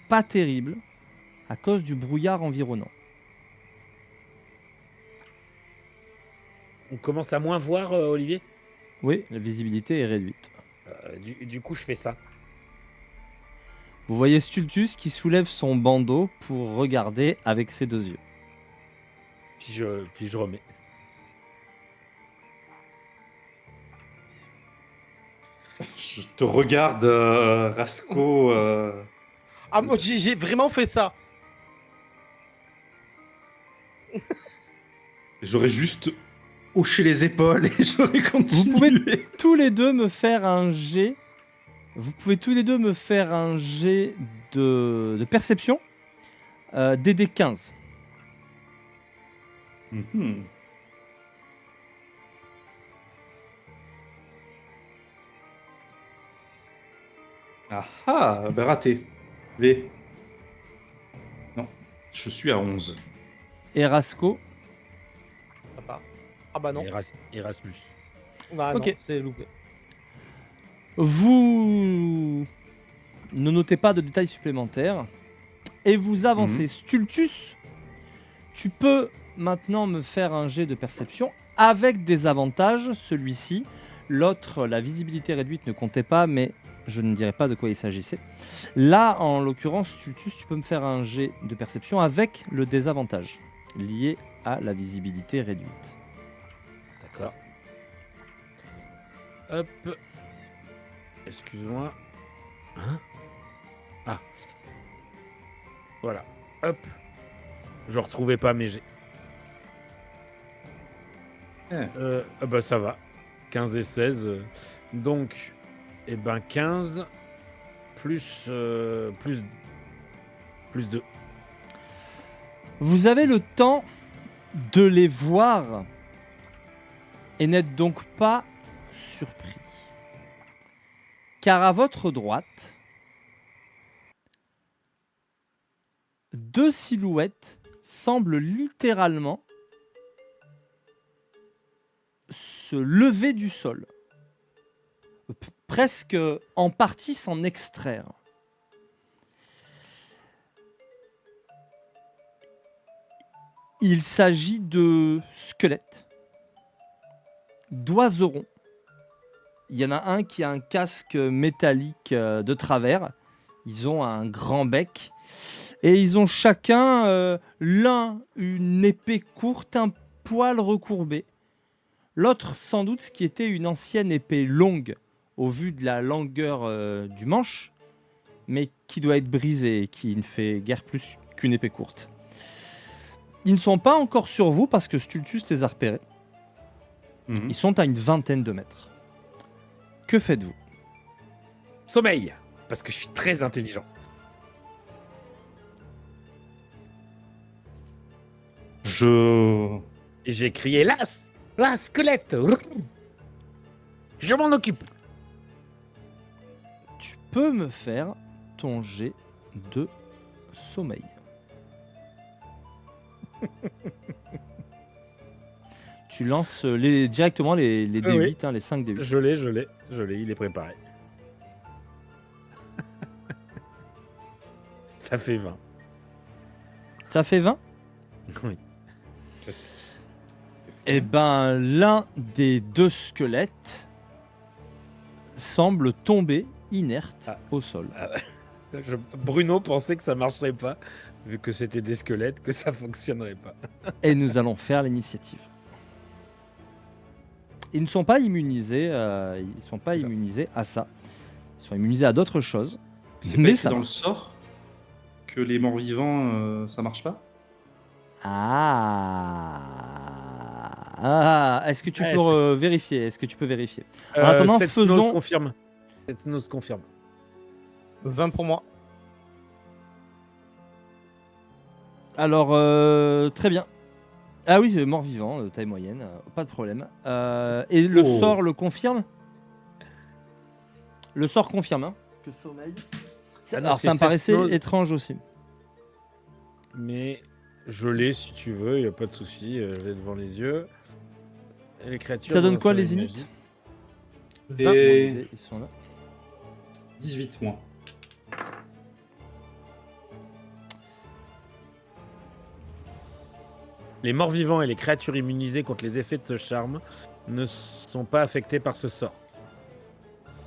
pas terrible à cause du brouillard environnant. on commence à moins voir, Olivier. Oui, la visibilité est réduite. Du coup, je fais ça. Vous voyez Stultus qui soulève son bandeau pour regarder avec ses deux yeux. Puis je remets. Je te regarde, Rasco. Ah, moi, j'ai vraiment fait ça. J'aurais juste hoché les épaules et j'aurais continué. Vous pouvez tous les deux me faire un jet. Vous pouvez tous les deux me faire un jet de perception. DD 15. Mhm. Ah ah, ben raté. V. Non, je suis à 11. Erasco. Ça part. Ah bah non. Erasmus. Bah Ok. non, c'est loupé. Vous ne notez pas de détails supplémentaires. Et vous avancez. Stultus, tu peux maintenant me faire un jet de perception avec des avantages. Celui-ci. L'autre, la visibilité réduite ne comptait pas, mais je ne dirai pas de quoi il s'agissait. Là, en l'occurrence, Stultus, tu peux me faire un jet de perception avec le désavantage lié à la visibilité réduite. D'accord. Hop. Excuse-moi. Hein? Ah. Voilà. Hop. Je retrouvais pas mes jets. Bah ça va. 15 et 16. Donc, eh ben 15 plus 2. Vous avez le temps de les voir et n'êtes donc pas surpris. Car à votre droite, deux silhouettes semblent littéralement se lever du sol. Presque en partie s'en extraire. Il s'agit de squelettes, d'oiserons. Il y en a un qui a un casque métallique de travers. Ils ont un grand bec. Et ils ont chacun, l'un une épée courte, un poil recourbé. L'autre, sans doute, ce qui était une ancienne épée longue, au vu de la longueur du manche, mais qui doit être brisée et qui ne fait guère plus qu'une épée courte. Ils ne sont pas encore sur vous parce que Stultus les a repérés. Mhm. Ils sont à une vingtaine de mètres. Que faites-vous? Sommeil. Parce que je suis très intelligent. Et j'ai crié là. Là, squelette. Je m'en occupe. Tu peux me faire ton jet de sommeil. Tu lances directement les Oui, D8, oui. hein, les 5 D8. Je l'ai, il est préparé. Ça fait 20. Ça fait 20? Oui. Eh ben, l'un des deux squelettes semble tomber inerte Ah. au sol. Bruno pensait que ça marcherait pas, vu que c'était des squelettes, que ça fonctionnerait pas. Et nous allons faire l'initiative. Ils ne sont pas immunisés, ils sont pas immunisés à ça. Ils sont immunisés à d'autres choses. C'est pas Mais écrit ça dans le marche. sort que les morts-vivants, ça marche pas? Est-ce que tu Ouais, peux vérifier? Est-ce que tu peux vérifier? En attendant, Setsnos faisons. confirme. Setsnos confirme. 20 pour moi. Alors, très bien. Ah oui, c'est mort-vivant, taille moyenne, pas de problème. Et le Oh. sort le confirme? Le sort confirme, hein, que sommeil. Ah non, Alors, c'est ça me paraissait Setsnos. étrange aussi. Mais je l'ai si tu veux, il n'y a pas de souci, je l'ai devant les yeux. Et les créatures. Ça donne dans quoi un les sort de inits? magie. Et Ils sont là. 18 mois. Les morts vivants et les créatures immunisées contre les effets de ce charme ne sont pas affectés par ce sort.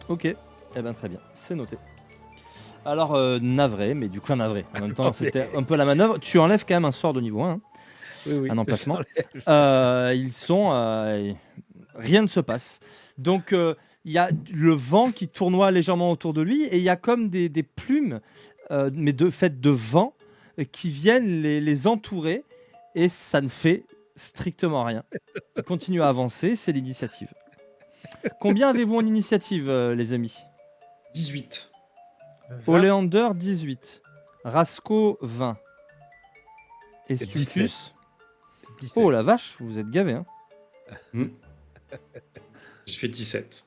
Ok, eh ben très bien, c'est noté. Alors, navré, mais du coup, navré. En même temps, c'était un peu la manœuvre. Tu enlèves quand même un sort de niveau 1, hein, Oui. un emplacement. J'enlève. Ils sont. Rien ne se passe. Donc, il y a le vent qui tournoie légèrement autour de lui et il y a comme des plumes, mais faites de vent, qui viennent les entourer et ça ne fait strictement rien. Ils continuent à avancer, c'est l'initiative. Combien avez-vous en initiative, les amis? 18. Oleander, 18. Rasco, 20. Et C'est Stultus? 17. Oh la vache, vous êtes gavés, hein. J'ai fait 17.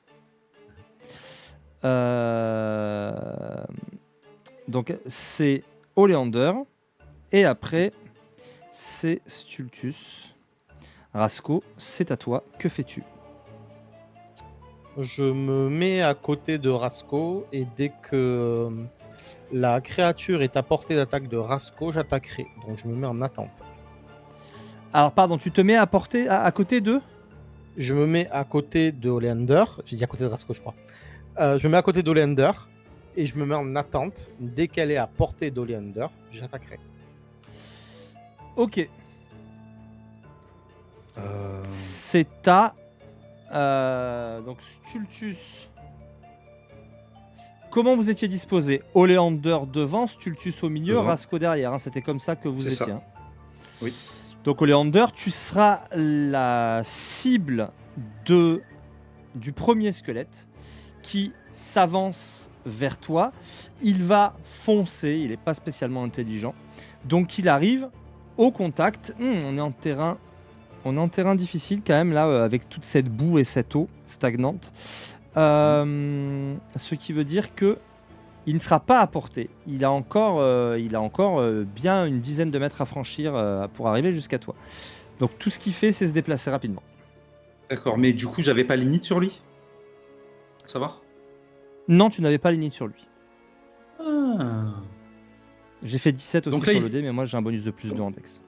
Donc c'est Oleander. Et après, c'est Stultus. Rasco, c'est à toi. Que fais-tu? Je me mets à côté de Rasco et dès que la créature est à portée d'attaque de Rasco, j'attaquerai. Donc je me mets en attente. Alors pardon, tu te mets à portée à côté de... Je me mets à côté de Oleander. J'ai dit à côté de Rasco, je crois. Je me mets à côté d'Oleander et je me mets en attente. Dès qu'elle est à portée d'Oleander, j'attaquerai. Ok. C'est à... donc Stultus. Comment vous étiez disposé? Oleander devant, Stultus au milieu, Devant. Rasco derrière, hein. C'était comme ça que vous C'est ça. étiez, hein. Oui. Donc Oleander, tu seras la cible du premier squelette qui s'avance vers toi. Il va foncer, il n'est pas spécialement intelligent. Donc il arrive au contact. On est en terrain difficile quand même là, avec toute cette boue et cette eau stagnante. Ce qui veut dire que il ne sera pas à portée. Il a encore bien une dizaine de mètres à franchir pour arriver jusqu'à toi. Donc tout ce qu'il fait, c'est se déplacer rapidement. D'accord, mais du coup, j'avais pas l'init sur lui? Ça va? Non, tu n'avais pas l'init sur lui. Ah. J'ai fait 17 aussi Donc là, sur il- le dé, mais moi j'ai un bonus de plus 2 en dex.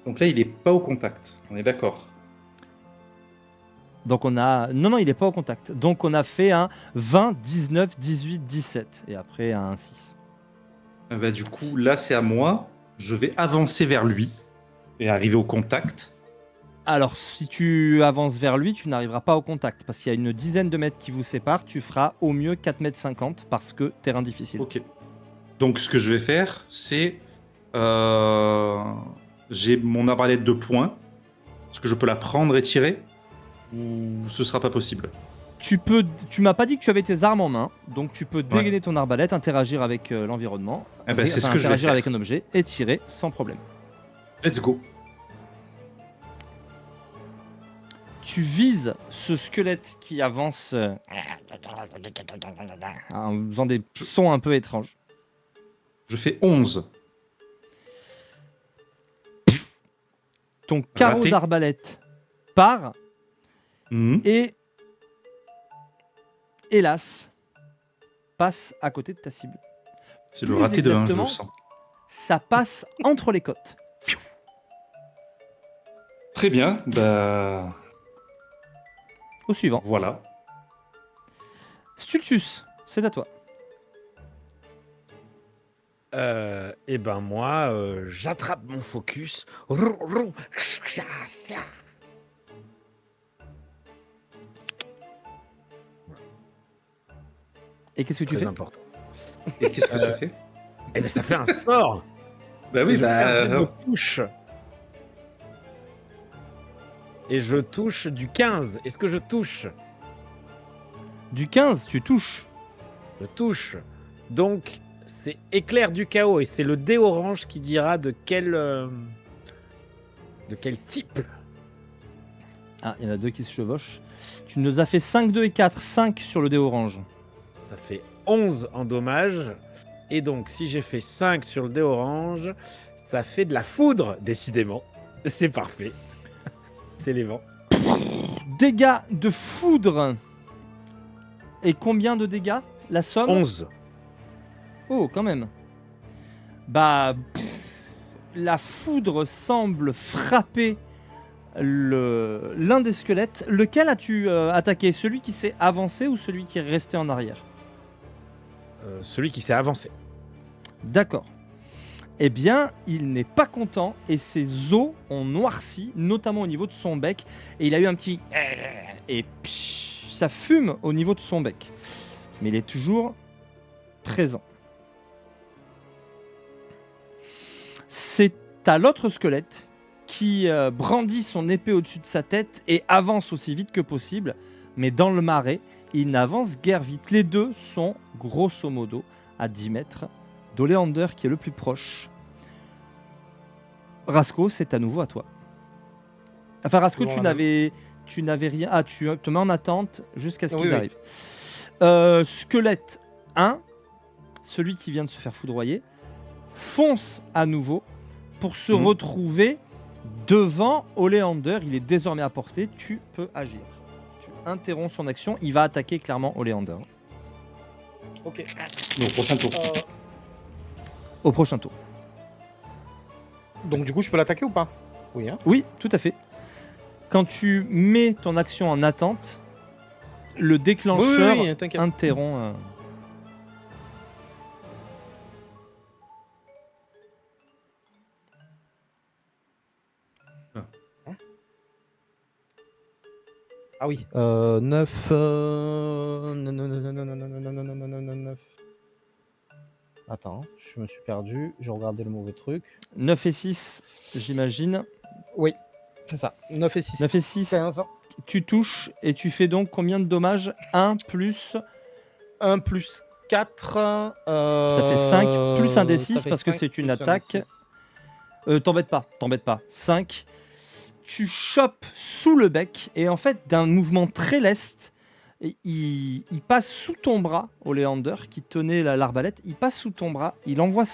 Donc là, il est pas au contact. On est d'accord. Donc on a... Non, il n'est pas au contact. Donc on a fait un 20, 19, 18, 17. Et après un 6. Ah bah, du coup, là, c'est à moi. Je vais avancer vers lui et arriver au contact. Alors si tu avances vers lui, tu n'arriveras pas au contact. Parce qu'il y a une dizaine de mètres qui vous séparent. Tu feras au mieux 4 mètres 50 parce que terrain difficile. Ok. Donc, ce que je vais faire, c'est... j'ai mon arbalète de poing. Est-ce que je peux la prendre et tirer? Ou ce sera pas possible? Tu m'as pas dit que tu avais tes armes en main, donc tu peux dégainer ton arbalète, interagir avec l'environnement, Eh ben, c'est ce que je vais interagir faire. avec un objet et tirer sans problème. Let's go. Tu vises ce squelette qui avance en faisant des sons un peu étranges. Je fais 11. Ton carreau Raté. d'arbalète part Mhm. et, hélas, passe à côté de ta cible. C'est le Plus raté de 1, je le exactement, sens. Ça passe entre les côtes. Très bien, bah Au suivant. voilà. Stultus, c'est à toi. Et ben moi, j'attrape mon focus. Et qu'est-ce que tu Très fais? important. Et qu'est-ce que ça fait? Et ben ça fait un sort. Bah oui, Et je fais un jet bah. de touche. Et je touche du 15. Est-ce que je touche? Du 15, tu touches. Je touche. Donc, c'est éclair du chaos. Et c'est le dé orange qui dira de quel type. Ah, il y en a deux qui se chevauchent. Tu nous as fait 5, 2 et 4. 5 sur le dé orange. Ça fait 11 en dommages. Et donc, si j'ai fait 5 sur le dé orange, ça fait de la foudre, décidément. C'est parfait. C'est les vents. Dégâts de foudre. Et combien de dégâts? La somme? 11. Oh, quand même. Bah, la foudre semble frapper l'un des squelettes. Lequel as-tu attaqué? Celui qui s'est avancé ou celui qui est resté en arrière? Celui qui s'est avancé. D'accord. Eh bien, il n'est pas content et ses os ont noirci, notamment au niveau de son bec. Et il a eu un petit... Et ça fume au niveau de son bec. Mais il est toujours présent. C'est à l'autre squelette qui brandit son épée au-dessus de sa tête et avance aussi vite que possible. Mais dans le marais, il n'avance guère vite. Les deux sont grosso modo à 10 mètres d'Oléander qui est le plus proche. Rasco, c'est à nouveau à toi. Enfin, Rasco, Toujours tu n'avais rien. Ah, tu te mets en attente jusqu'à ce Oui, qu'ils oui. arrivent. Squelette 1, celui qui vient de se faire foudroyer, fonce à nouveau pour se retrouver devant Oléander. Il est désormais à portée. Tu peux agir. Tu interromps son action. Il va attaquer clairement Oléander. Ok. Non, prochain tour. Au prochain tour. Donc du coup, je peux l'attaquer ou pas? Oui, hein. Oui, tout à fait. Quand tu mets ton action en attente, le déclencheur Oui, t'inquiète. interrompt. Ah oui. 9. 9. Attends, je me suis perdu. J'ai regardé le mauvais truc. 9 et 6, j'imagine. Oui, c'est ça. 9 et 6. 9 et 6, 15. tu touches et tu fais donc combien de dommages? 1 plus... 1 plus 4. Ça fait 5 plus un des 6 parce que c'est une attaque. T'embête pas. 5. Tu chopes sous le bec et en fait, d'un mouvement très leste, il passe sous ton bras, Oléander, qui tenait l'arbalète. Il passe sous ton bras, il envoie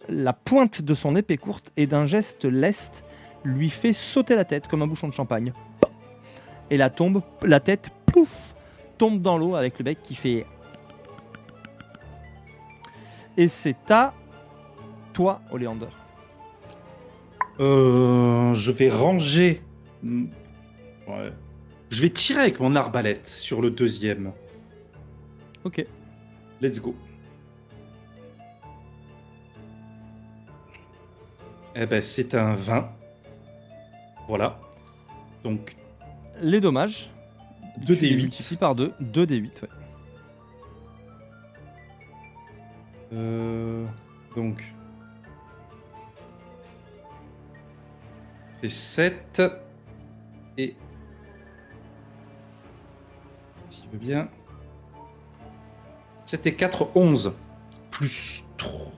la pointe de son épée courte et d'un geste leste, lui fait sauter la tête comme un bouchon de champagne. Et la tête, pouf, tombe dans l'eau avec le bec qui fait... Et c'est à toi, Oléander. Je vais ranger. Ouais. Je vais tirer avec mon arbalète sur le deuxième. Ok. Let's go. Eh ben, c'est un 20. Voilà. Donc, Les dommages. 2 tu les D8. multiplies par 2. 2 D8, ouais. Donc. Fait 7. Et. S'il veut bien. 7 et 4, 11. Plus 3.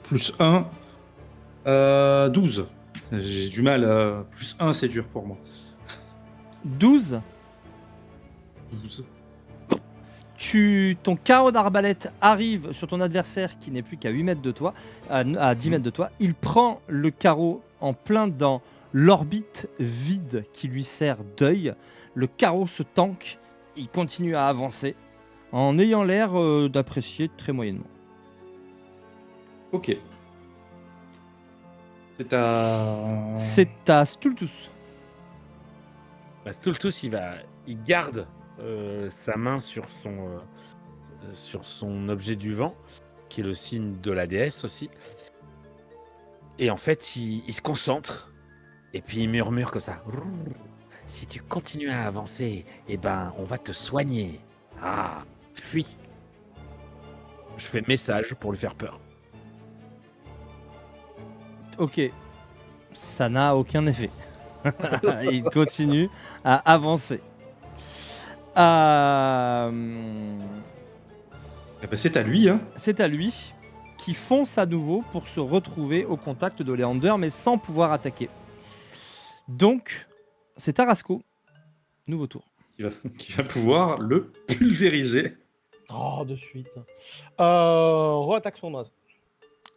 Plus 1. 12. J'ai du mal. Plus 1, c'est dur pour moi. 12. 12. Ton carreau d'arbalète arrive sur ton adversaire qui n'est plus qu'à 8 mètres de toi, à 10 mètres de toi. Il prend le carreau en plein dans l'orbite vide qui lui sert d'œil. Le carreau se tanque, il continue à avancer en ayant l'air d'apprécier très moyennement. Ok. C'est à Stultus. Bah, Stultus, il garde sa main sur son objet du vent, qui est le signe de la déesse aussi. Et en fait, il se concentre. Et puis il murmure comme ça. Si tu continues à avancer, eh ben, on va te soigner. Ah, fuis. Je fais message pour lui faire peur. Ok, ça n'a aucun effet. Il continue à avancer. Eh ben, c'est à lui, hein. C'est à lui qui fonce à nouveau pour se retrouver au contact de Léander, mais sans pouvoir attaquer. Donc, c'est Tarasco. Nouveau tour. Qui va pouvoir le pulvériser. Oh, de suite. Re-attaque sournoise,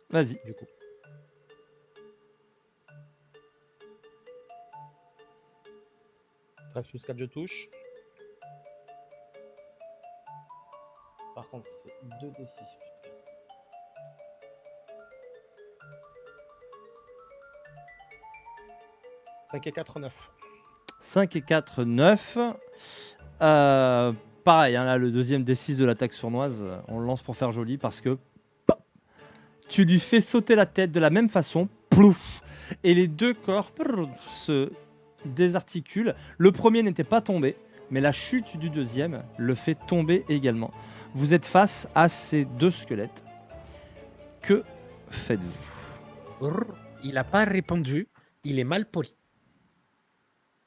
Vas-y. du coup. « 13 plus 4, je touche. Par contre, c'est 2d6 plus 4. 5 et 4, 9. 5 et 4, 9. Pareil, hein, là, le deuxième D6 de l'attaque sournoise, on le lance pour faire joli parce que tu lui fais sauter la tête de la même façon. Plouf. Et les deux corps se désarticulent. Le premier n'était pas tombé, mais la chute du deuxième le fait tomber également. Vous êtes face à ces deux squelettes. Que faites-vous? Il n'a pas répondu. Il est mal poli.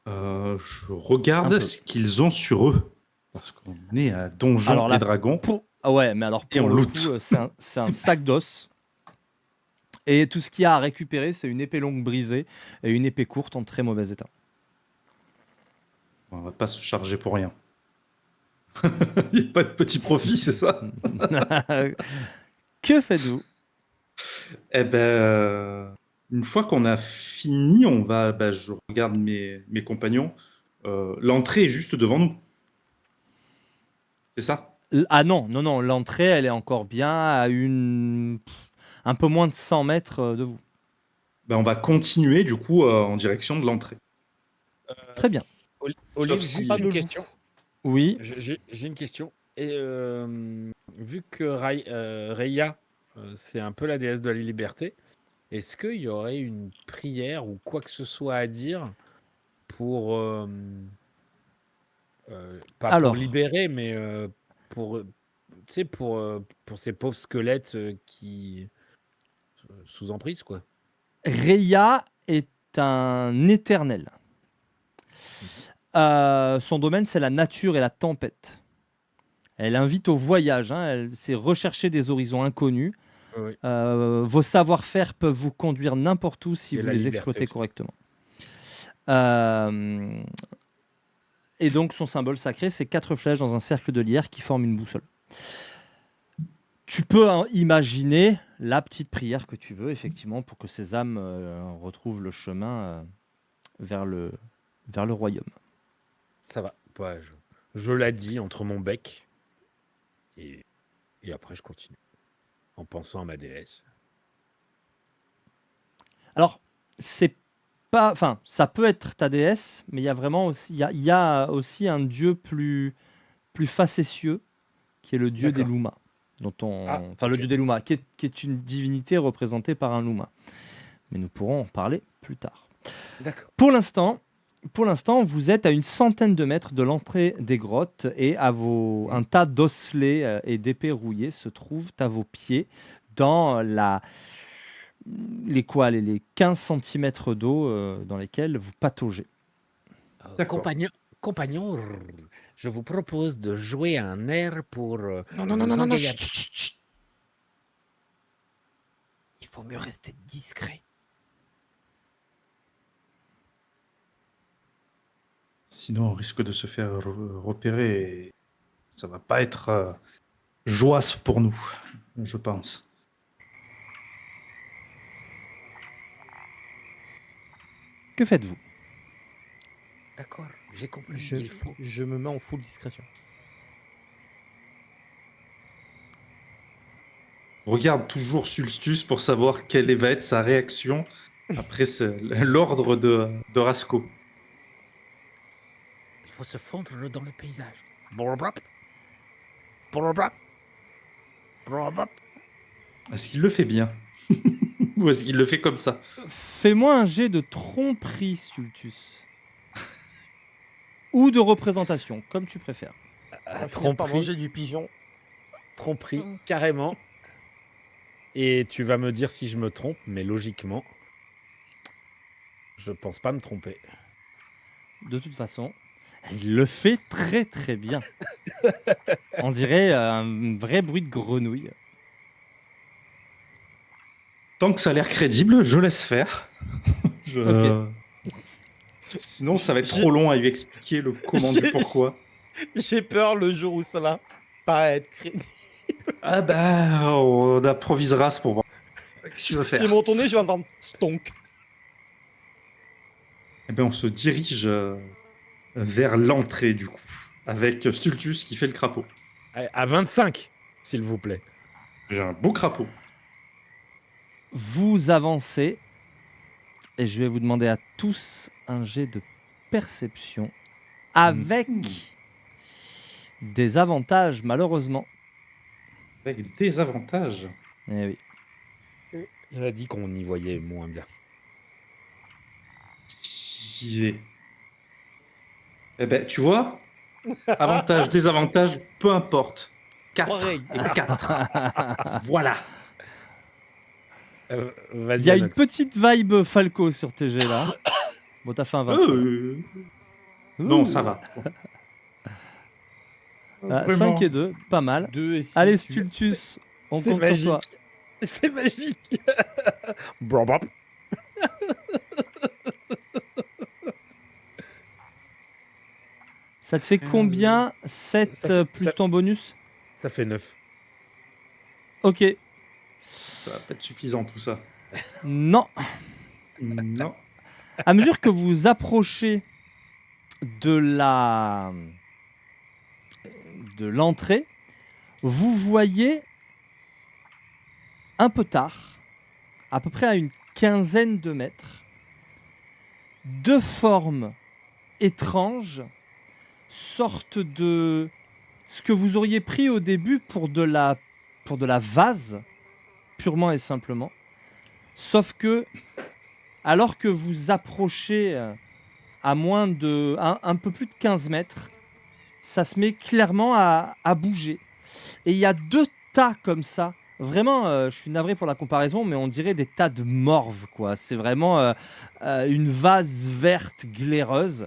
Je Un regarde peu. ce qu'ils ont sur eux. Parce qu'on est à Donjons Alors là, et Dragons. Ah ouais, mais alors Et pour on le loot. coup, c'est un sac d'os. Et tout ce qu'il y a à récupérer, c'est une épée longue brisée et une épée courte en très mauvais état. On va pas se charger pour rien. Il n'y a pas de petit profit, c'est ça? Que faites-vous? Eh ben, une fois qu'on a fini, on va. Bah, je regarde mes compagnons. L'entrée est juste devant nous. C'est ça? Ah non, l'entrée, elle est encore bien à un peu moins de 100 mètres de vous. Ben, on va continuer du coup en direction de l'entrée. Très bien. Olive, si- j'ai pas de une loup. question. Oui. J'ai une question. Et vu que Raya, c'est un peu la déesse de la liberté, est-ce qu'il y aurait une prière ou quoi que ce soit à dire pour pas Alors. pour libérer, mais pour tu sais pour ces pauvres squelettes qui sous emprise quoi. Rhea est un éternel. Son domaine, c'est la nature et la tempête. Elle invite au voyage, hein, elle sait rechercher des horizons inconnus. Oui. Vos savoir-faire peuvent vous conduire n'importe où si Et vous la les liberté exploitez aussi. correctement. Et donc son symbole sacré, c'est 4 flèches dans un cercle de lierre qui forment une boussole. Tu peux imaginer la petite prière que tu veux, effectivement, pour que ces âmes retrouvent le chemin vers le royaume. Ça va. Ouais, je la dis entre mon bec et après je continue en pensant à ma déesse. Alors, c'est pas, enfin, ça peut être ta déesse, mais il y a vraiment aussi, il y a aussi un dieu plus facétieux, qui est le dieu des D'accord. Lumas, enfin le ok. dieu des Lumas, qui est une divinité représentée par un Luma. Mais nous pourrons en parler plus tard. D'accord. Pour l'instant, vous êtes à une centaine de mètres de l'entrée des grottes et un tas d'osselets et d'épées rouillées se trouvent à vos pieds dans les 15 cm d'eau dans lesquels vous pataugez. D'accord. Compagnon, je vous propose de jouer un air pour Non, vous engager. chut, chut, chut. Il faut mieux rester discret. Sinon, on risque de se faire repérer et ça va pas être joyeux pour nous, je pense. Que faites-vous? D'accord, j'ai compris. Je, Il faut. je me mets en full discrétion. Regarde toujours Sulstus pour savoir quelle va être sa réaction après l'ordre de Rasco. Il faut se fondre dans le paysage. Blablabla. Blablabla. Blablabla. Est-ce qu'il le fait bien? Ou est-ce qu'il le fait comme ça? Fais-moi un jet de tromperie, Stultus. Ou de représentation, comme tu préfères. On va finir par Tromperie, manger du pigeon. tromperie, carrément. Et tu vas me dire si je me trompe, mais logiquement, je pense pas me tromper. De toute façon, il le fait très très bien. On dirait un vrai bruit de grenouille. Tant que ça a l'air crédible, je laisse faire. Sinon, ça va être trop long à lui expliquer le comment du pourquoi. J'ai peur le jour où ça va pas être crédible. Ah bah, on improvisera ce pour voir. Qu'est-ce que tu veux faire? Ils m'ont tourné, je vais entendre stonk. Eh ben, on se dirige vers l'entrée du coup, avec Stultus qui fait le crapaud. À 25, s'il vous plaît. J'ai un beau crapaud. Vous avancez et je vais vous demander à tous un jet de perception avec des avantages, malheureusement. Avec des avantages. Eh oui. Il a dit qu'on y voyait moins bien. J'y vais. Eh ben, tu vois, avantage, désavantage, peu importe. 4 Pareil. et 4. Voilà. Vas-y, Il y a une Anox. petite vibe Falco sur tes jets là. Bon, t'as fait un 20. Non, ça va. Vraiment. 5 et 2, pas mal. 2 et 6. Allez, Stultus, on C'est compte magique. sur toi. C'est magique. Blablabla. Ça te fait combien 7 ça fait- plus ça- ton bonus? Ça fait 9. Ok. Ça va pas être suffisant tout ça. Non. Non. À mesure que vous approchez de l'entrée, vous voyez un peu tard, à peu près à une quinzaine de mètres, deux formes étranges sortent de ce que vous auriez pris au début pour de la vase, purement et simplement. Sauf que, alors que vous approchez à moins de un peu plus de 15 mètres, ça se met clairement à bouger. Et il y a deux tas comme ça. Vraiment, je suis navré pour la comparaison, mais on dirait des tas de morves, quoi. C'est vraiment une vase verte glaireuse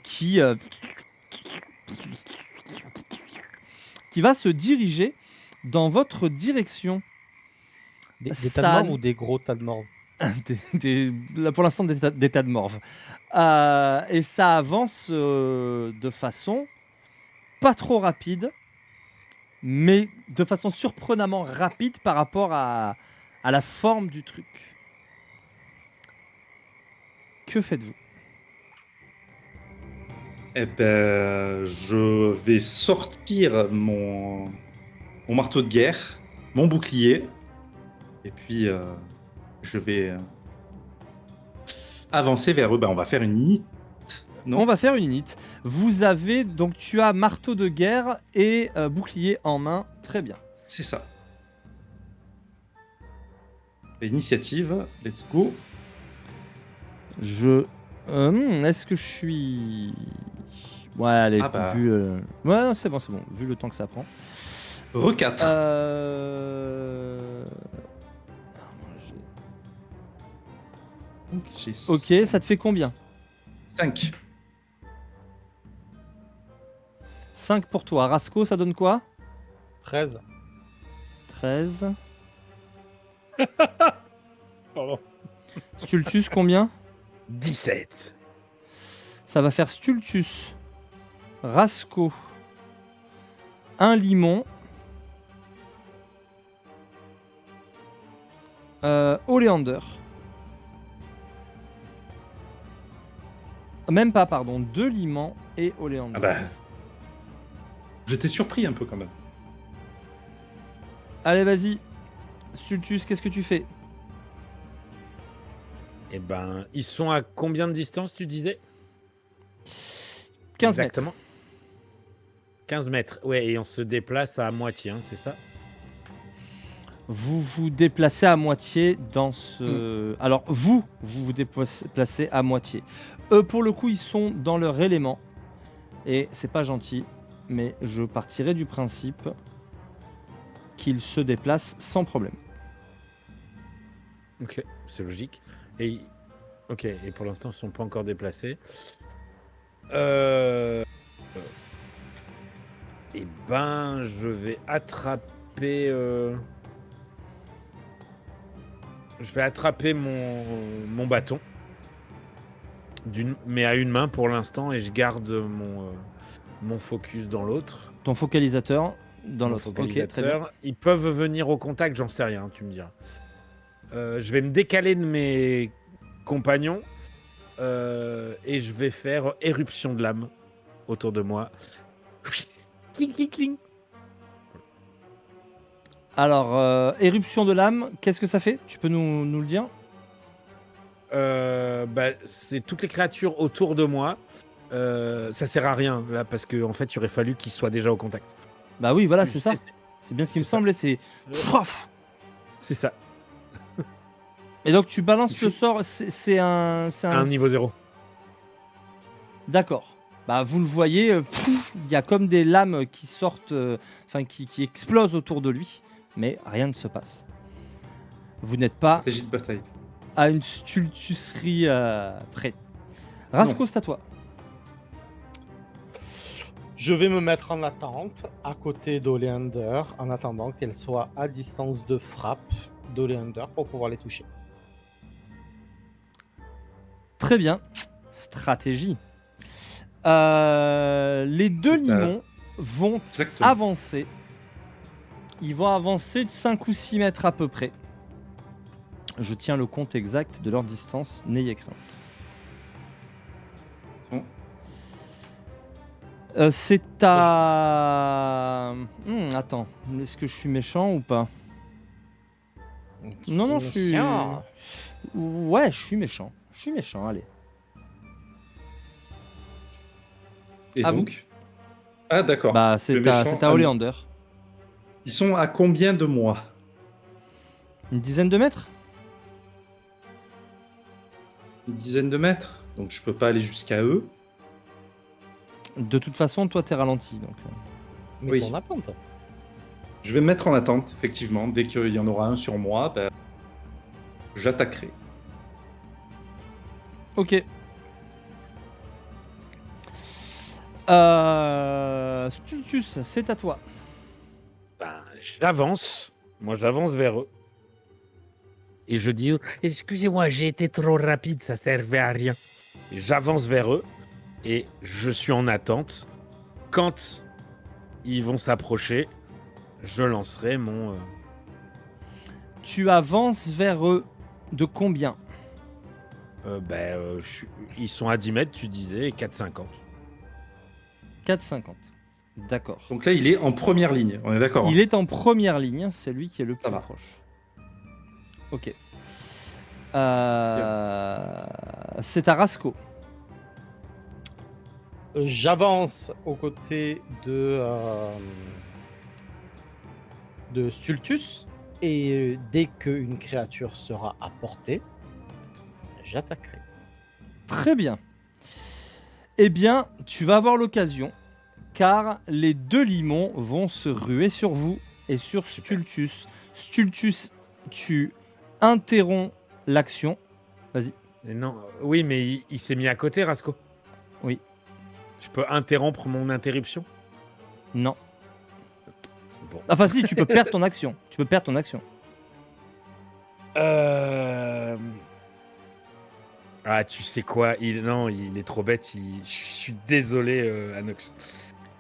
qui va se diriger dans votre direction. Des tas Ça- de morts ou des gros tas de morts? Là, pour l'instant, des tas de morves. Et ça avance de façon pas trop rapide, mais de façon surprenamment rapide par rapport à la forme du truc. Que faites-vous? Eh ben, je vais sortir mon marteau de guerre, mon bouclier, et puis je vais avancer vers eux. Ben, on va faire une init. Non. On va faire une init. Vous avez donc tu as marteau de guerre et bouclier en main. Très bien. C'est ça. Initiative, let's go. Est-ce que je suis... Ouais, allez, Ah bah. vu... Ouais, non, c'est bon, vu le temps que ça prend. Re4. Ok, ça te fait combien? 5. 5 pour toi. Rasco, ça donne quoi? 13. 13. Pardon. Stultus, combien? 17. Ça va faire Stultus, Rasco, un limon, Oleander. Même pas, pardon, 2 limons et Oleander. Ah bah. J'étais surpris un peu quand même. Allez, vas-y. Stultus, qu'est-ce que tu fais? Eh ben, ils sont à combien de distance, tu disais? 15 mètres. Exactement. 15 mètres. Ouais, et on se déplace à moitié, hein, c'est ça? Vous vous déplacez à moitié dans ce... Alors, vous vous déplacez à moitié. Eux, pour le coup, ils sont dans leur élément. Et c'est pas gentil, mais je partirai du principe qu'ils se déplacent sans problème. Ok, c'est logique. Et ok, et pour l'instant, ils ne sont pas encore déplacés. Eh ben, je vais attraper. Je vais attraper mon bâton. Mais à une main pour l'instant, et je garde mon focus dans l'autre. Ton focalisateur dans Mon l'autre. Ok, très bien. focalisateur. Ils peuvent venir au contact, j'en sais rien, tu me diras. Je vais me décaler de mes compagnons et je vais faire éruption de l'âme autour de moi. Cling, cling, cling. Alors, éruption de l'âme, qu'est-ce que ça fait? Tu peux nous le dire? Bah, c'est toutes les créatures autour de moi. Ça sert à rien là parce qu'en fait, il aurait fallu qu'ils soient déjà au contact. Bah oui, voilà, Tu c'est sais, ça. C'est bien ce qui me c'est ça. semblait, c'est... C'est ça. Et donc, tu balances Tu le fais- sort, c'est un... Un niveau 0. D'accord. Bah, vous le voyez, il y a comme des lames qui sortent, enfin qui explosent autour de lui, mais rien ne se passe. Vous n'êtes pas Stratégie de bataille. à une stultusserie près. Rasco, c'est à toi. Je vais me mettre en attente à côté d'Oleander en attendant qu'elle soit à distance de frappe d'Oleander pour pouvoir les toucher. Très bien. Stratégie. Les deux C'est limons vont Exactement. avancer. Ils vont avancer de 5 ou 6 mètres à peu près. Je tiens le compte exact de leur distance, n'ayez crainte. Bon. C'est à... attends, est-ce que je suis méchant ou pas? Non, je suis... Tiens. Ouais, je suis méchant. Je suis méchant, allez. Et à donc Ah d'accord. Bah, Le c'est méchant, à ah, Oleander. Ils sont à combien de moi? Une dizaine de mètres? Une dizaine de mètres. Donc je peux pas aller jusqu'à eux. De toute façon, toi, t'es ralenti, donc... Mais Oui. en attente. Je vais me mettre en attente, effectivement. Dès qu'il y en aura un sur moi, ben, j'attaquerai. Ok. Stultus, c'est à toi. Ben, j'avance. Moi, j'avance vers eux. Et je dis, excusez-moi, j'ai été trop rapide, ça servait à rien. Et j'avance vers eux et je suis en attente. Quand ils vont s'approcher, je lancerai mon... Tu avances vers eux de combien? Ils sont à 10 mètres, tu disais, et 4,50. 4,50. D'accord. Donc là, il est en première ligne. On est d'accord. Il est en première ligne, c'est lui qui est le plus va. proche. Ok. C'est à Rasco. J'avance aux côtés de Sultus et dès qu'une créature sera à portée, j'attaquerai. Très bien. Eh bien, tu vas avoir l'occasion, car les deux limons vont se ruer sur vous et sur Stultus. Stultus, tu interromps l'action. Vas-y. Et non, oui, mais il s'est mis à côté, Rasco. Oui. Je peux interrompre mon interruption? Non. Bon. Enfin si, tu peux perdre ton action. Tu peux perdre ton action. Ah, tu sais quoi? Non, il est trop bête. Je suis désolé, Anox.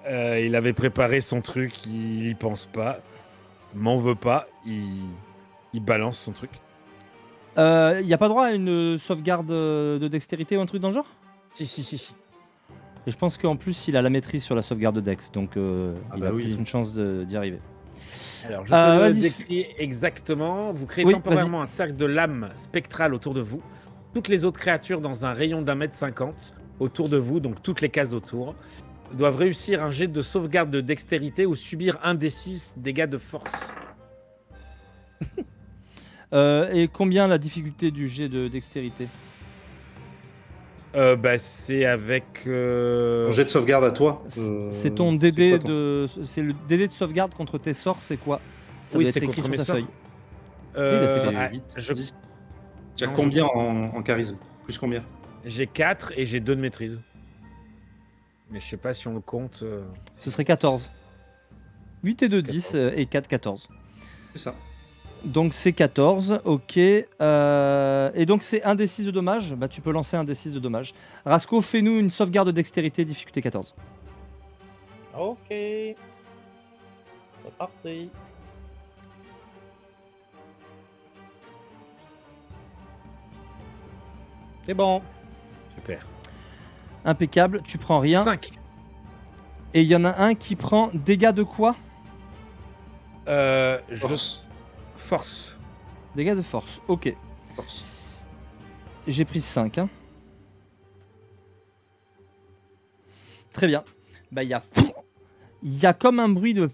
Il avait préparé son truc, il y pense pas. M'en veut pas, il balance son truc. Il n'y a pas droit à une sauvegarde de dextérité ou un truc dans le genre? Si. Et je pense qu'en plus, il a la maîtrise sur la sauvegarde de dex, donc il bah a oui. peut-être une chance d'y arriver. Alors, je te le vas-y. décris exactement. Vous créez Oui, temporairement un cercle de lames spectrales autour de vous. Toutes les autres créatures dans un rayon d'1,50 m autour de vous, donc toutes les cases autour, doivent réussir un jet de sauvegarde de dextérité ou subir un des 6 dégâts de force. Et combien la difficulté du jet de dextérité? C'est avec... Ton jet de sauvegarde à toi. C'est ton c'est DD quoi ton- de... C'est le DD de sauvegarde contre tes sorts, c'est quoi? Ça Oui, doit c'est être écrit contre sur mes ta sorts. feuille. C'est ah, 8, je- 10. Tu as Non, combien en charisme? Plus combien? J'ai 4 et j'ai 2 de maîtrise. Mais je sais pas si on le compte. Ce serait 14. 8 et 2, 10 et 4, 14. C'est ça. Donc c'est 14, ok. Et donc c'est 1 des 6 de dommages. Bah tu peux lancer 1 des 6 de dommages. Rasco, fais-nous une sauvegarde de dextérité, difficulté 14. Ok. C'est parti. C'est bon. Super. Impeccable, tu prends rien. 5. Et il y en a un qui prend dégâts de quoi? Force. Dégâts de force, ok. Force. J'ai pris 5. Hein. Très bien. Bah il y a comme un bruit de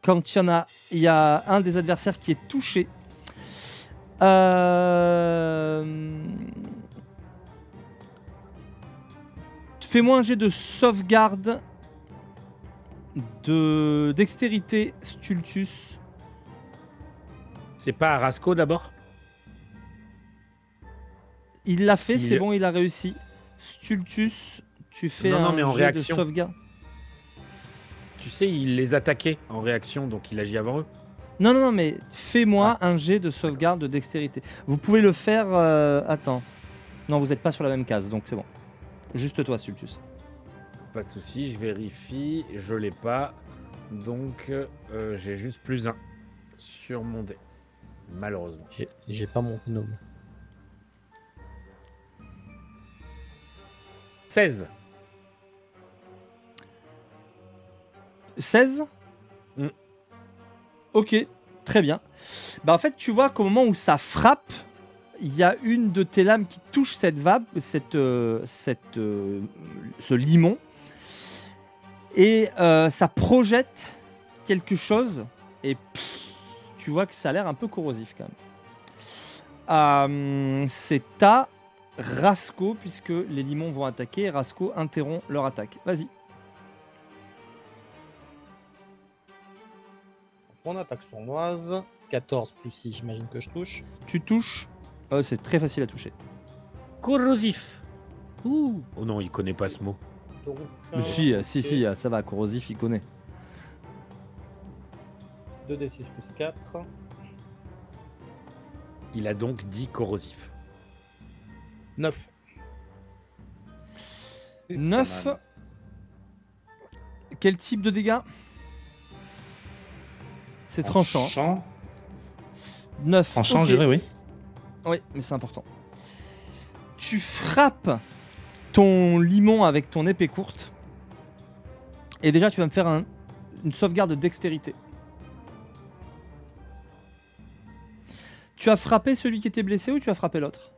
quand il y a un des adversaires qui est touché. Fais-moi un jet de sauvegarde de dextérité Stultus. C'est pas Arasco d'abord? Il l'a fait, qu'il- c'est bon, il a réussi. Stultus, tu fais Non, un mais en jet réaction. de sauvegarde. Tu sais, il les attaquait en réaction, donc il agit avant eux. Non, mais fais-moi un jet de sauvegarde de dextérité. Vous pouvez le faire... Attends. Non, vous n'êtes pas sur la même case, donc c'est bon. Juste toi, Stultus. Pas de souci, je vérifie, je l'ai pas. Donc j'ai juste +1 sur mon dé. Malheureusement. J'ai pas mon gnome. 16. 16 Mm. Ok, très bien. Bah en fait, tu vois qu'au moment où ça frappe, il y a une de tes lames qui touche cette vape, ce limon, et ça projette quelque chose, et tu vois que ça a l'air un peu corrosif quand même. C'est à Rasco, puisque les limons vont attaquer, et Rasco interrompt leur attaque. Vas-y. Mon attaque sournoise. 14 plus 6, j'imagine que je touche. Tu touches. C'est très facile à toucher. Corrosif. Ouh. Oh non, il connaît pas ce mot. Donc, Si, ça va, corrosif, il connaît. 2d6 plus 4. Il a donc dit corrosif. 9. 9. Quel type de dégâts? C'est tranchant. Tranchant. 9. Tranchant, ok. je dirais, oui. Oui, mais c'est important. Tu frappes ton limon avec ton épée courte. Et déjà, tu vas me faire une sauvegarde de dextérité. Tu as frappé celui qui était blessé ou tu as frappé l'autre?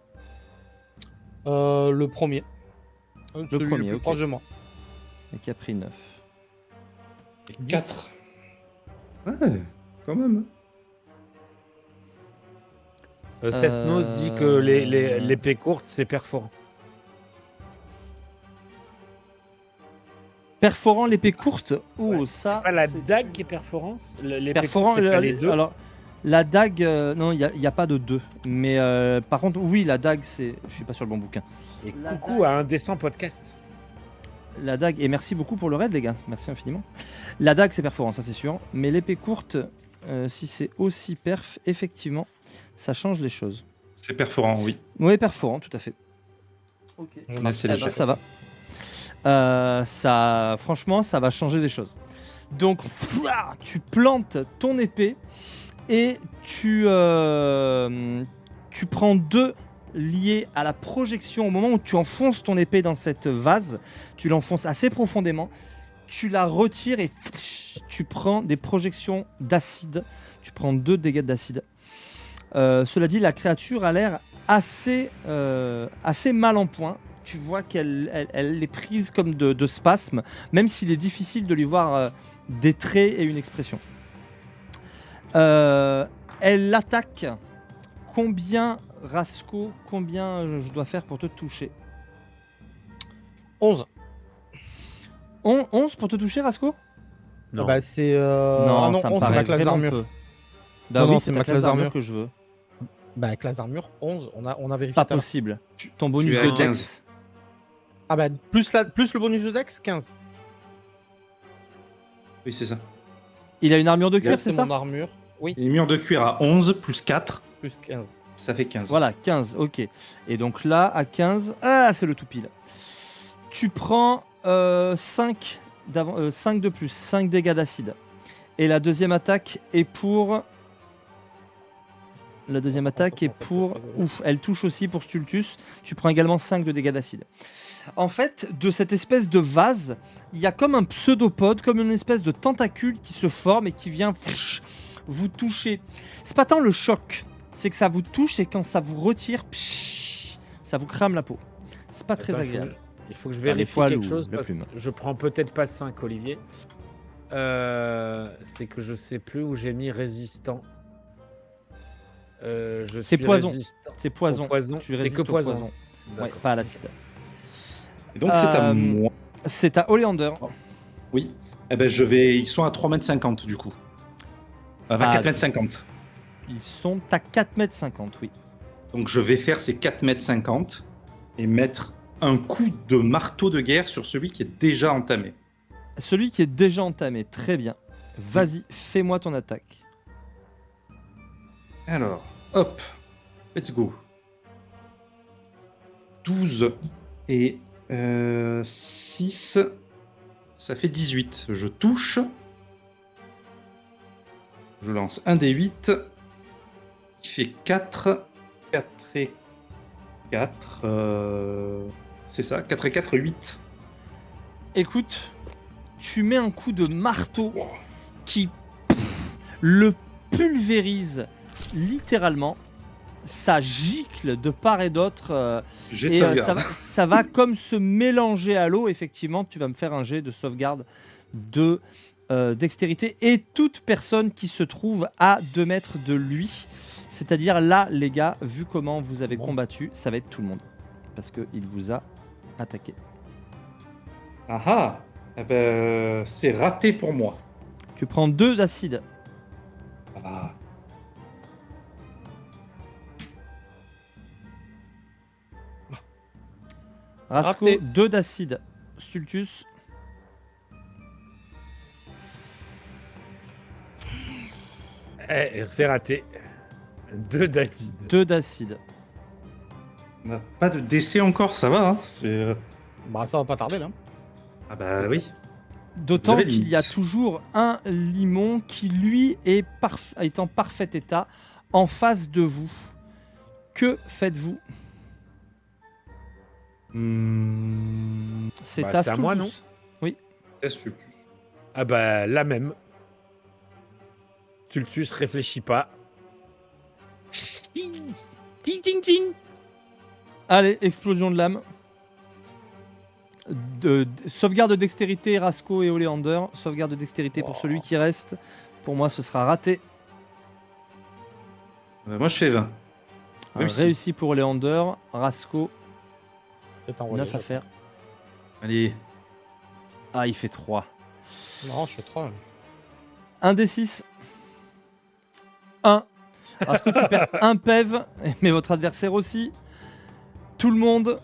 Le premier. Celui premier, le plus ok. proche de moi. Et qui a pris 9. 4. Ouais, quand même. Cessnos dit que l'épée courte, c'est perforant. Perforant l'épée courte. Oh, Ouais, ça. c'est pas la c'est- dague qui est perforante? L'épée Perforant, courte, c'est pas les deux? alors la dague, non, il n'y a pas de 2. Mais par contre, oui, la dague, c'est. Je suis pas sur le bon bouquin. Et la coucou à Indécent Podcast. La dague, et merci beaucoup pour le raid, les gars. Merci infiniment. La dague, c'est perforant, ça c'est sûr. Mais l'épée courte, si c'est aussi perf, effectivement, ça change les choses. C'est perforant, oui. Oui, perforant, tout à fait. Je Mais marque. c'est Eh léger. ben, ça va. Franchement, ça va changer des choses. Donc, tu plantes ton épée et tu prends 2 liés à la projection. Au moment où tu enfonces ton épée dans cette vase, tu l'enfonces assez profondément, tu la retires et tu prends des projections d'acide. Tu prends 2 dégâts d'acide. Cela dit, la créature a l'air assez mal en point. Tu vois elle est prise comme de spasmes, même s'il est difficile de lui voir des traits et une expression. Elle l'attaque. Combien, Rasco, combien je dois faire pour te toucher? 11. 11 pour te toucher, Rasco? Non. Bah, c'est. Non, ça me 11, c'est paraît ma classe vraiment d'armure. peu. Bah Non, oui, non, c'est ma classe d'armure que je veux. Bah, classe d'armure, 11. On a vérifié. Pas tout à l'heure. possible. Ton bonus es à de 15. dex. Ah, bah, plus le bonus de Dex, 15. Oui, c'est ça. Il a une armure de cuir, Là, c'est ça? mon armure. Oui, Et mur de cuir à 11 plus 4, plus 15. ça fait 15. Voilà, 15, ok. Et donc là, à 15, ah, c'est le tout pile. Tu prends 5 de plus, 5 dégâts d'acide. Et la deuxième attaque est pour... La deuxième attaque est pour... Ouf, elle touche aussi pour Stultus. Tu prends également 5 de dégâts d'acide. En fait, de cette espèce de vase, il y a comme un pseudopode, comme une espèce de tentacule qui se forme et qui vient vous toucher. C'est pas tant le choc, c'est que ça vous touche et quand ça vous retire, ça vous crame la peau. C'est pas très Attends, agréable. Il faut que je Enfin, les vérifie poils quelque ou chose la parce que plume. je prends peut-être pas 5, Olivier. C'est que je sais plus où j'ai mis résistant. Je C'est suis poison. résistant C'est poison. au poison. Tu C'est résistes que au poison. Ouais, D'accord. pas à l'acide. Et donc, c'est à moi. C'est à Oleander. Oui. Eh ben, ils sont à 3,50 m du coup. Enfin, Ah, 4,50 m. Ils sont à 4,50 m, oui. Donc, je vais faire ces 4,50 m et mettre un coup de marteau de guerre sur celui qui est déjà entamé. Celui qui est déjà entamé, très bien. Vas-y, fais-moi ton attaque. Alors, hop, let's go. 12 et 6, ça fait 18. Je touche. Je lance un des 8 qui fait 4. 4 et 4. C'est ça, 4 et 4, 8. Écoute, tu mets un coup de marteau qui le pulvérise littéralement. Ça gicle de part et d'autre. Jet de Et sauvegarde. ça va comme se mélanger à l'eau. Effectivement, tu vas me faire un jet de sauvegarde de dextérité. Et toute personne qui se trouve à 2 mètres de lui. C'est-à-dire là, les gars, vu comment vous avez combattu, ça va être tout le monde. Parce qu'il vous a attaqué. Ah ah, eh ben, c'est raté pour moi. Tu prends 2 d'acide. Ah. Rasco, Raté. 2 d'acide. Stultus, C'est raté. 2 d'acide. 2 d'acide. On n'a pas de décès encore, ça va. Hein, c'est... Bah, ça va pas tarder, là. Ah bah oui. D'autant Vous avez qu'il y a limite. toujours un limon qui, lui, est en parfait état en face de vous. Que faites-vous? C'est Bah, c'est à moi, Stultus. Stultus. Ah bah la même. Stultus réfléchit pas. Ting ting ting. Allez, explosion de lame. Sauvegarde de dextérité, Rasco et Oleander. Sauvegarde de dextérité pour celui qui reste. Pour moi, ce sera raté. Moi, je fais 20. Réussi. Réussi pour Oleander. Rasco, C'est envoyé. 9 à faire. Allez. Ah, il fait 3. Non, je fais 3. 1 des 6. 1. Rasco, tu perds un PEV, mais votre adversaire aussi. Tout le monde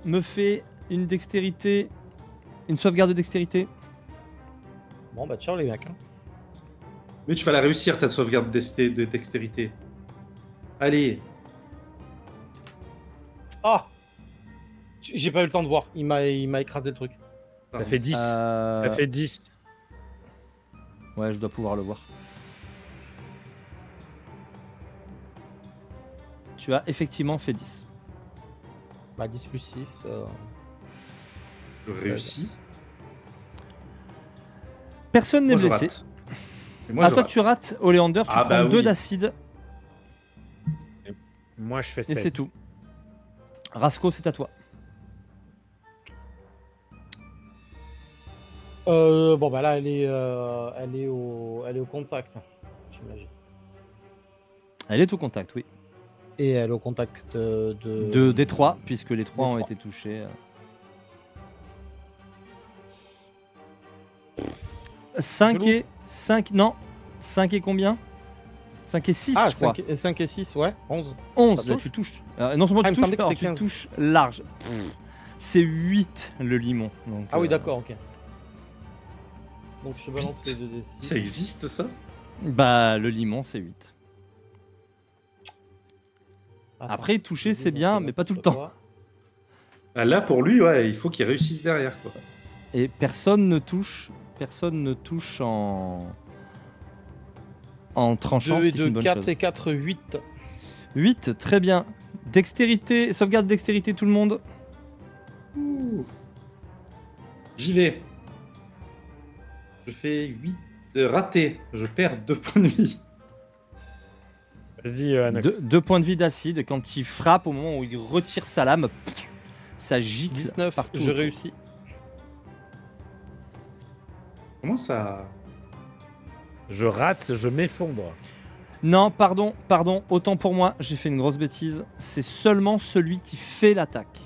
me fait une dextérité, une sauvegarde de dextérité. Bon, bah, ciao, les mecs. Hein. Mais tu vas la réussir, ta sauvegarde de dextérité. Allez. Ah J'ai pas eu le temps de voir. Il m'a écrasé le truc. Ça fait 10. Ça fait 10. Ouais, je dois pouvoir le voir. Tu as effectivement fait 10. Bah 10 plus 6. Réussi. Personne n'est Moi, je blessé. rate. Et moi, Ah, je toi, rate. tu rates. Oleander, tu Ah, prends bah 2 oui. d'acide Moi, je fais et 16. c'est tout. Rasco, c'est à toi. Bon bah là elle est au contact, j'imagine. Elle est au contact, oui. Et elle est au contact de Des 3, puisque les 3 des ont trois. été touchés. 5 Je et... 5... Non. 5 et combien 5 et 6, Ah je crois. 5 et 6, ouais, 11. 11, Ça là, touche tu touches. Non seulement Ah, tu il me touches, semblait que alors c'était tu 15. touches large. C'est 8 le limon. Donc, Ah oui d'accord, ok. Donc je te balance les 2 d6. Ça existe, ça? Bah, le limon, c'est 8. Attends, Après, toucher, je c'est dis bien, n'importe mais pas tout le temps. quoi. Ah, là, pour lui, ouais, il faut qu'il réussisse derrière, quoi. Et personne ne touche. Personne ne touche en tranchant, 2 ce et qui est 2, une bonne 4 chose. et 4, 8. 8, très bien. Dextérité, sauvegarde dextérité, tout le monde. J'y vais. Je fais 8 ratés. Je perds 2 points de vie. Vas-y, Anox. 2 points de vie d'acide. Quand il frappe, au moment où il retire sa lame, ça gicle 19, partout. je réussis. Comment ça... Je rate, je m'effondre. Non, pardon, autant pour moi, j'ai fait une grosse bêtise. C'est seulement celui qui fait l'attaque.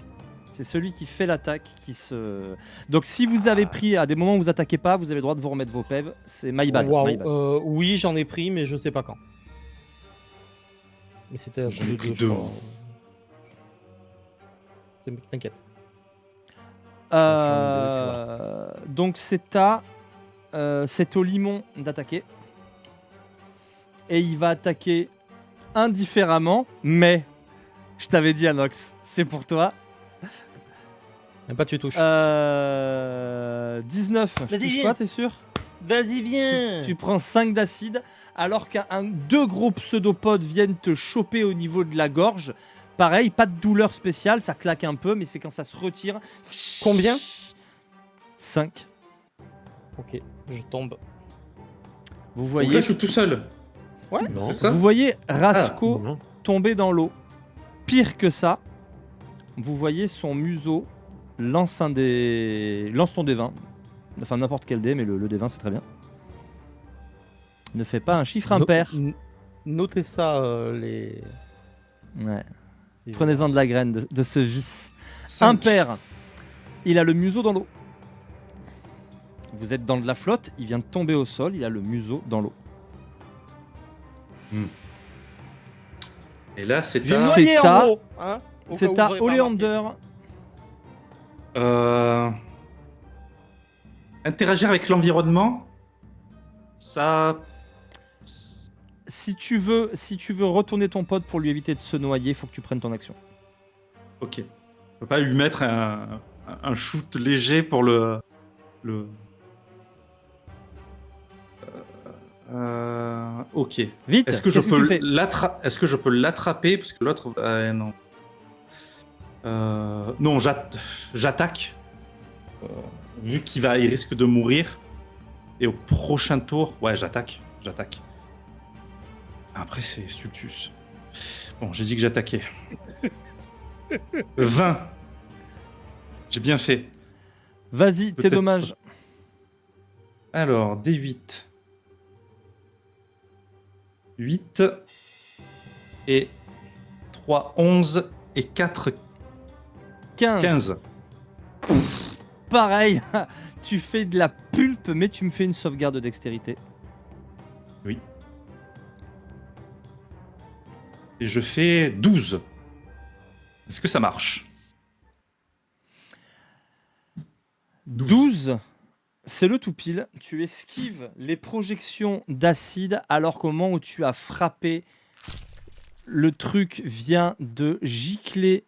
C'est celui qui fait l'attaque qui se... Donc si vous avez pris à des moments où vous attaquez pas, vous avez le droit de vous remettre vos PEV. C'est my bad. Waouh, my bad. oui j'en ai pris mais je sais pas quand. Mais c'était un J'en coup ai de pris deux, je 2. crois. T'inquiète. Donc c'est au limon d'attaquer. Et il va attaquer indifféremment, mais je t'avais dit Anox, c'est pour toi. Même pas tu touches. 19, je Vas-y, touche viens. pas, t'es sûr? Vas-y, viens. Tu prends 5 d'acide, alors deux gros pseudopodes viennent te choper au niveau de la gorge. Pareil, pas de douleur spéciale, ça claque un peu, mais c'est quand ça se retire. Combien? 5. Ok, je tombe. Vous Donc voyez, là, je suis tout seul. Ouais. Non. C'est ça? vous voyez Rasco Non. tomber dans l'eau. Pire que ça, vous voyez son museau lance ton D20. Enfin, n'importe quel dé, mais le D20, c'est très bien. Ne fais pas un chiffre impair. Notez ça, les... Ouais. Prenez-en de la graine de ce vice. 5. Impair. Il a le museau dans l'eau. Vous êtes dans de la flotte, il vient de tomber au sol, il a le museau dans l'eau. Et là, c'est J'ai à- à... noyé C'est à- en gros, hein, au cas où C'est vous à aurez pas Oleander. Interagir avec l'environnement, ça... Si tu veux retourner ton pote pour lui éviter de se noyer, il faut que tu prennes ton action. Ok. On peut pas lui mettre un shoot léger pour le... Ok. Vite. Est-ce que je qu'est-ce peux tu fais Est-ce que je peux l'attraper parce que l'autre non. Non, j'attaque. Vu qu'il risque de mourir. Et au prochain tour, ouais, j'attaque. Après, c'est Stultus. Bon, j'ai dit que j'attaquais. 20. J'ai bien fait. Vas-y, t'es Peut-être dommage. Alors, D8. 8 et 3, 11 et 4, 15. Pareil, tu fais de la pulpe, mais tu me fais une sauvegarde de dextérité. Oui. Et je fais 12. Est-ce que ça marche? 12, c'est le tout pile. Tu esquives les projections d'acide alors qu'au moment où tu as frappé, le truc vient de gicler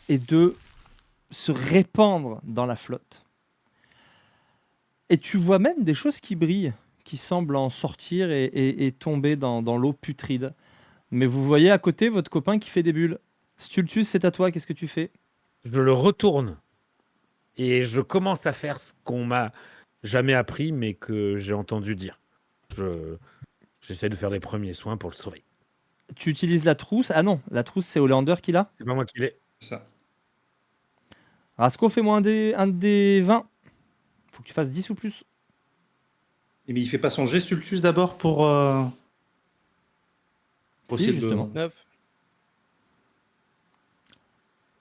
et de se répandre dans la flotte. Et tu vois même des choses qui brillent, qui semblent en sortir et tomber dans l'eau putride. Mais vous voyez à côté votre copain qui fait des bulles. Stultus, c'est à toi, qu'est-ce que tu fais? Je le retourne et je commence à faire ce qu'on m'a jamais appris, mais que j'ai entendu dire. J'essaie de faire les premiers soins pour le sauver. Tu utilises la trousse. Ah non, la trousse, c'est Oleander qui l'a. C'est pas moi qui l'ai. Ça. Rasco, fais-moi un des 20. Faut que tu fasses 10 ou plus. Mais il fait pas son gestultus d'abord pour Si, essayer de- justement. 19.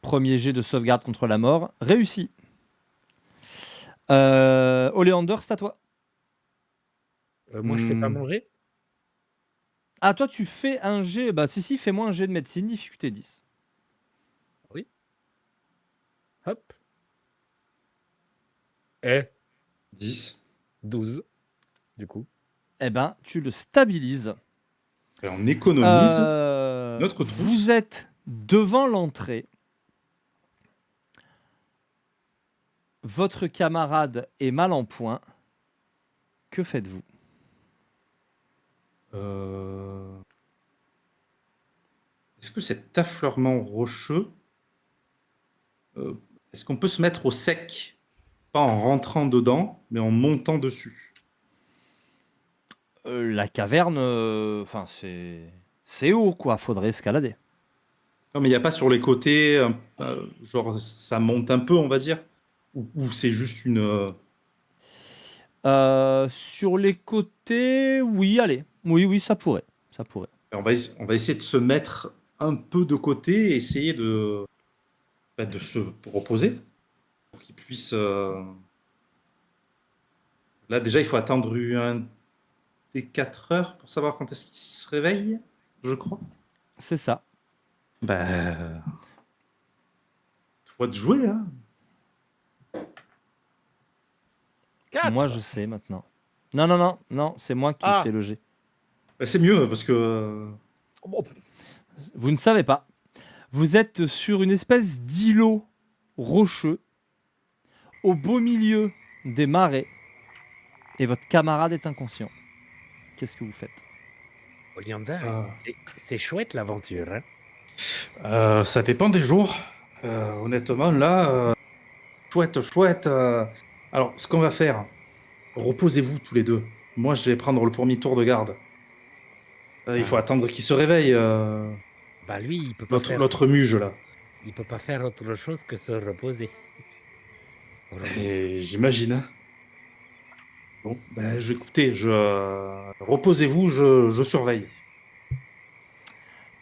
Premier jet de sauvegarde contre la mort. Réussi. Oleander, c'est à toi. Moi, je fais pas Hmm. manger. Ah, toi, tu fais un jet. Bah, si, fais-moi un jet de médecine, difficulté 10. Hop. Et 10. 12, du coup. Eh ben, tu le stabilises. Et on économise. Euh, notre trousse. Vous êtes devant l'entrée. Votre camarade est mal en point. Que faites-vous? Est-ce que cet affleurement rocheux, est-ce qu'on peut se mettre au sec? Pas en rentrant dedans, mais en montant dessus. La caverne, enfin, c'est haut, quoi. Faudrait escalader. Non, mais il n'y a pas sur les côtés, genre ça monte un peu, on va dire? Ou c'est juste une... Sur les côtés, oui, allez. Oui, ça pourrait. Ça pourrait. On va essayer de se mettre un peu de côté et essayer de se reposer pour qu'il puisse... Là, déjà, il faut attendre un des 4 heures pour savoir quand est-ce qu'il se réveille, je crois. C'est ça. Bah... Toi de jouer, hein. 4. Moi, je sais maintenant. Non, c'est moi qui Ah. fais le jet. Bah, c'est mieux, parce que... Bon, Vous ne savez pas. Vous êtes sur une espèce d'îlot rocheux, au beau milieu des marais, et votre camarade est inconscient. Qu'est-ce que vous faites? Oleander, Ah. c'est chouette l'aventure. Hein. Ça dépend des jours. Honnêtement, là, chouette. Alors, ce qu'on va faire, reposez-vous tous les deux. Moi, je vais prendre le premier tour de garde. Il faut attendre qu'il se réveille, Bah lui, il peut pas faire, l'autre muge, là. il peut pas faire autre chose que se reposer. Et j'imagine. Hein. Bon, ben, écoutez, reposez-vous, je surveille.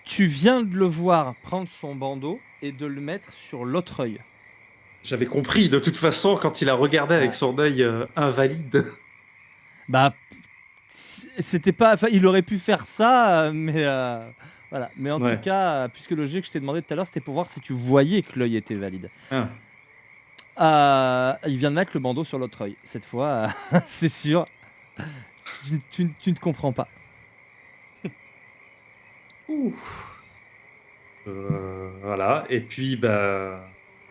Tu viens de le voir prendre son bandeau et de le mettre sur l'autre œil. J'avais compris, de toute façon, quand il a regardé avec son œil invalide. Bah, c'était pas. Enfin, il aurait pu faire ça, mais voilà. Mais en Ouais. tout cas, puisque le jet que je t'ai demandé tout à l'heure, c'était pour voir si tu voyais que l'œil était valide. Ah. Il vient de mettre le bandeau sur l'autre œil. Cette fois, c'est sûr. Tu ne comprends pas. Voilà, et puis bah,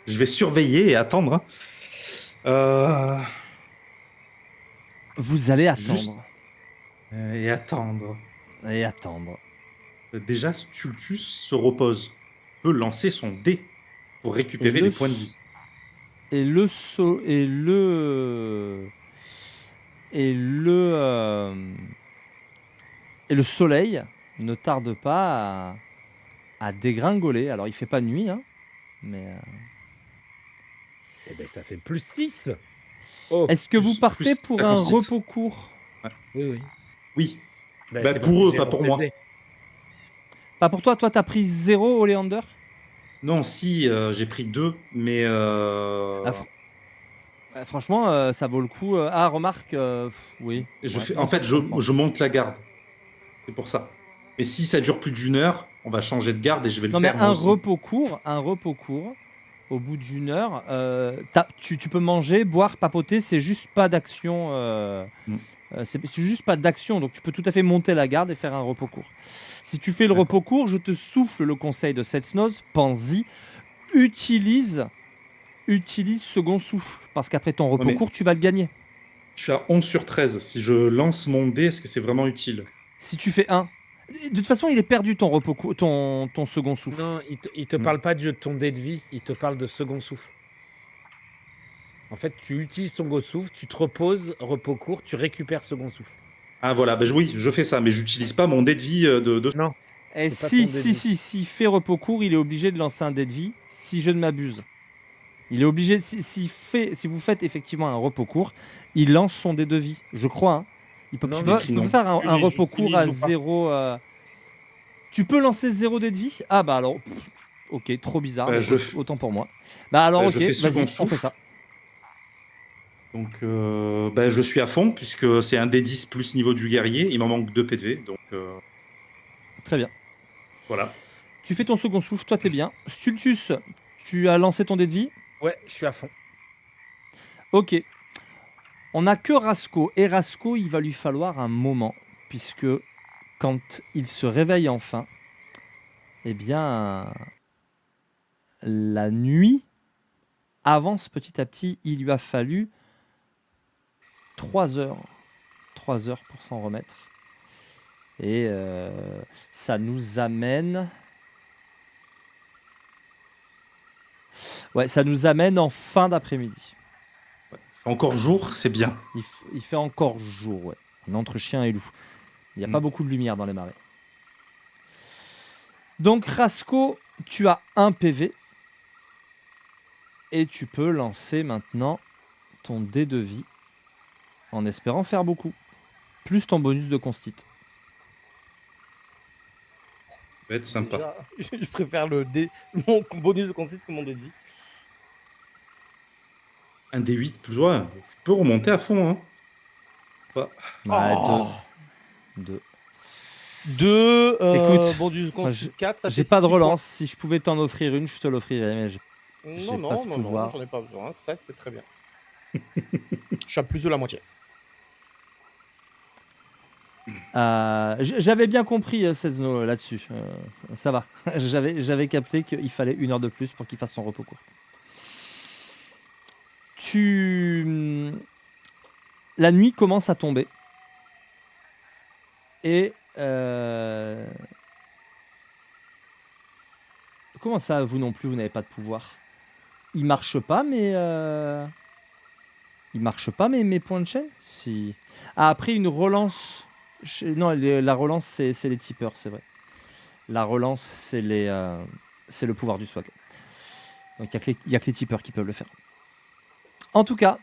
je vais surveiller et attendre. Hein. Vous allez attendre. Juste- Et attendre. Et attendre. Déjà, Stultus se repose. Il peut lancer son dé pour récupérer Et le des points de vie. Et le so et le et le et le soleil ne tarde pas à dégringoler. Alors il fait pas nuit, hein, mais Eh ben, ça fait plus 6. Oh, est-ce que vous plus- partez plus pour un 56. repos court? oui. Oui, Ben, Bah, c'est pour parce que eux, j'ai pas pour lancé moi. le dé. Pas pour toi. Toi, t'as pris 0, Oleander. non, si, j'ai pris 2, mais... Ah, franchement, ça vaut le coup. Ah, remarque, oui. je Ouais, fais, non, en ça fait, se comprend. je monte la garde. C'est pour ça. Et si ça dure plus d'une heure, on va changer de garde et je vais le Non, mais faire moi un aussi. repos court, au bout d'une heure, tu peux manger, boire, papoter, c'est juste pas d'action. C'est juste pas d'action, donc tu peux tout à fait monter la garde et faire un repos court. Si tu fais le D'accord. repos court, je te souffle le conseil de Setsnoz, pense-y, utilise second souffle, parce qu'après ton repos mais- court, tu vas le gagner. Je suis à 11 sur 13. Si je lance mon dé, est-ce que c'est vraiment utile? Si tu fais 1. De toute façon, il est perdu ton repos court, ton second souffle. Non, il te parle pas de ton dé de vie, il te parle de second souffle. En fait, tu utilises ton second souffle, tu te reposes, repos court, tu récupères second souffle. Ah voilà, oui, je fais ça, mais j'utilise pas mon dé de vie de... Non, Et c'est pas si, ton dé de si, vie. s'il fait repos court, il est obligé de lancer un dé de vie, si je ne m'abuse. Il est obligé, si vous faites effectivement un repos court, il lance son dé de vie, je crois. Hein. Il peut, Non, tu mais peux, tu non. peux faire un Utilise- repos court à utilise ou pas. 0. Tu peux lancer 0 dé de vie? Ah bah alors, ok, trop bizarre, Bah, mais je fais- autant pour moi. Bah alors, ok, je fais second vas-y, on souffle. fait ça. Donc je suis à fond, puisque c'est un D10 plus niveau du guerrier. Il m'en manque 2 PV, donc Très bien. voilà. Tu fais ton second souffle, toi t'es bien. Stultus, tu as lancé ton dé de vie? Ouais, je suis à fond. Ok. On n'a que Rasco. Et Rasco, il va lui falloir un moment, puisque quand il se réveille enfin, eh bien, la nuit avance petit à petit. Il lui a fallu 3 heures. 3 heures pour s'en remettre. Et ça nous amène... Ouais, ça nous amène en fin d'après-midi. Encore jour, c'est bien. Il fait encore jour, ouais. On est entre chien et loup. Il n'y a pas beaucoup de lumière dans les marais. Donc, Rasco, tu as un PV. Et tu peux lancer maintenant ton dé de vie. En espérant faire beaucoup. Plus ton bonus de constite. Ça va être sympa. Déjà, je préfère mon bonus de concept que mon dé de vie. Un D8 plus loin. Je peux remonter à fond. Hein. Ouais, Oh. deux. 2, Écoute, bonus de moi, concept 4, ça J'ai fait pas de 6 relance. Si je pouvais t'en offrir une, je te l'offrirais. Mais points. j'ai Non, pas non, ce non, pouvoir. non, j'en ai pas besoin. 7, c'est très bien. Je suis à plus de la moitié. J'avais bien compris Sezno là-dessus. Ça va. J'avais capté qu'il fallait 1 heure de plus pour qu'il fasse son repos court. La nuit commence à tomber. Et comment ça, vous non plus, vous n'avez pas de pouvoir? Il marche pas, mais mes points de chaîne. Si. Ah, après une relance. Non, la relance c'est les tipeurs, c'est vrai. La relance c'est le pouvoir du swag. Donc il y a que les tipeurs qui peuvent le faire. En tout cas,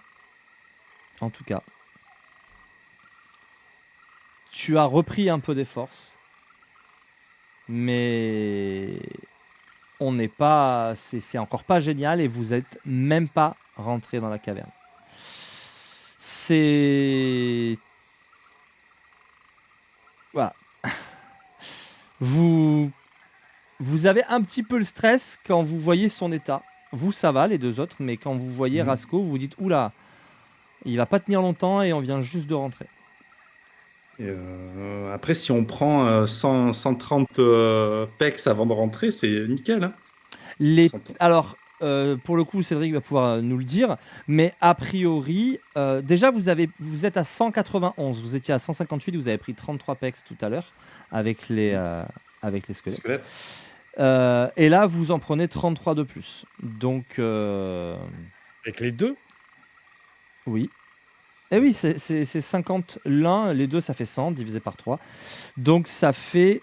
tu as repris un peu des forces, mais on n'est pas, c'est encore pas génial et vous êtes même pas rentré dans la caverne. C'est voilà. Vous avez un petit peu le stress quand vous voyez son état. Vous, ça va, les deux autres, mais quand vous voyez Rasco, vous vous dites oula, il va pas tenir longtemps et on vient juste de rentrer. Et, après, si on prend 130 pex avant de rentrer, c'est nickel. Hein. Alors, pour le coup, Cédric va pouvoir nous le dire, mais a priori, déjà vous êtes à 191, vous étiez à 158, vous avez pris 33 pex tout à l'heure avec les squelettes. Squelette. Et là, vous en prenez 33 de plus. Donc, Avec les deux. oui. Et oui, c'est 50 l'un, les deux, ça fait 100, divisé par 3. Donc, ça fait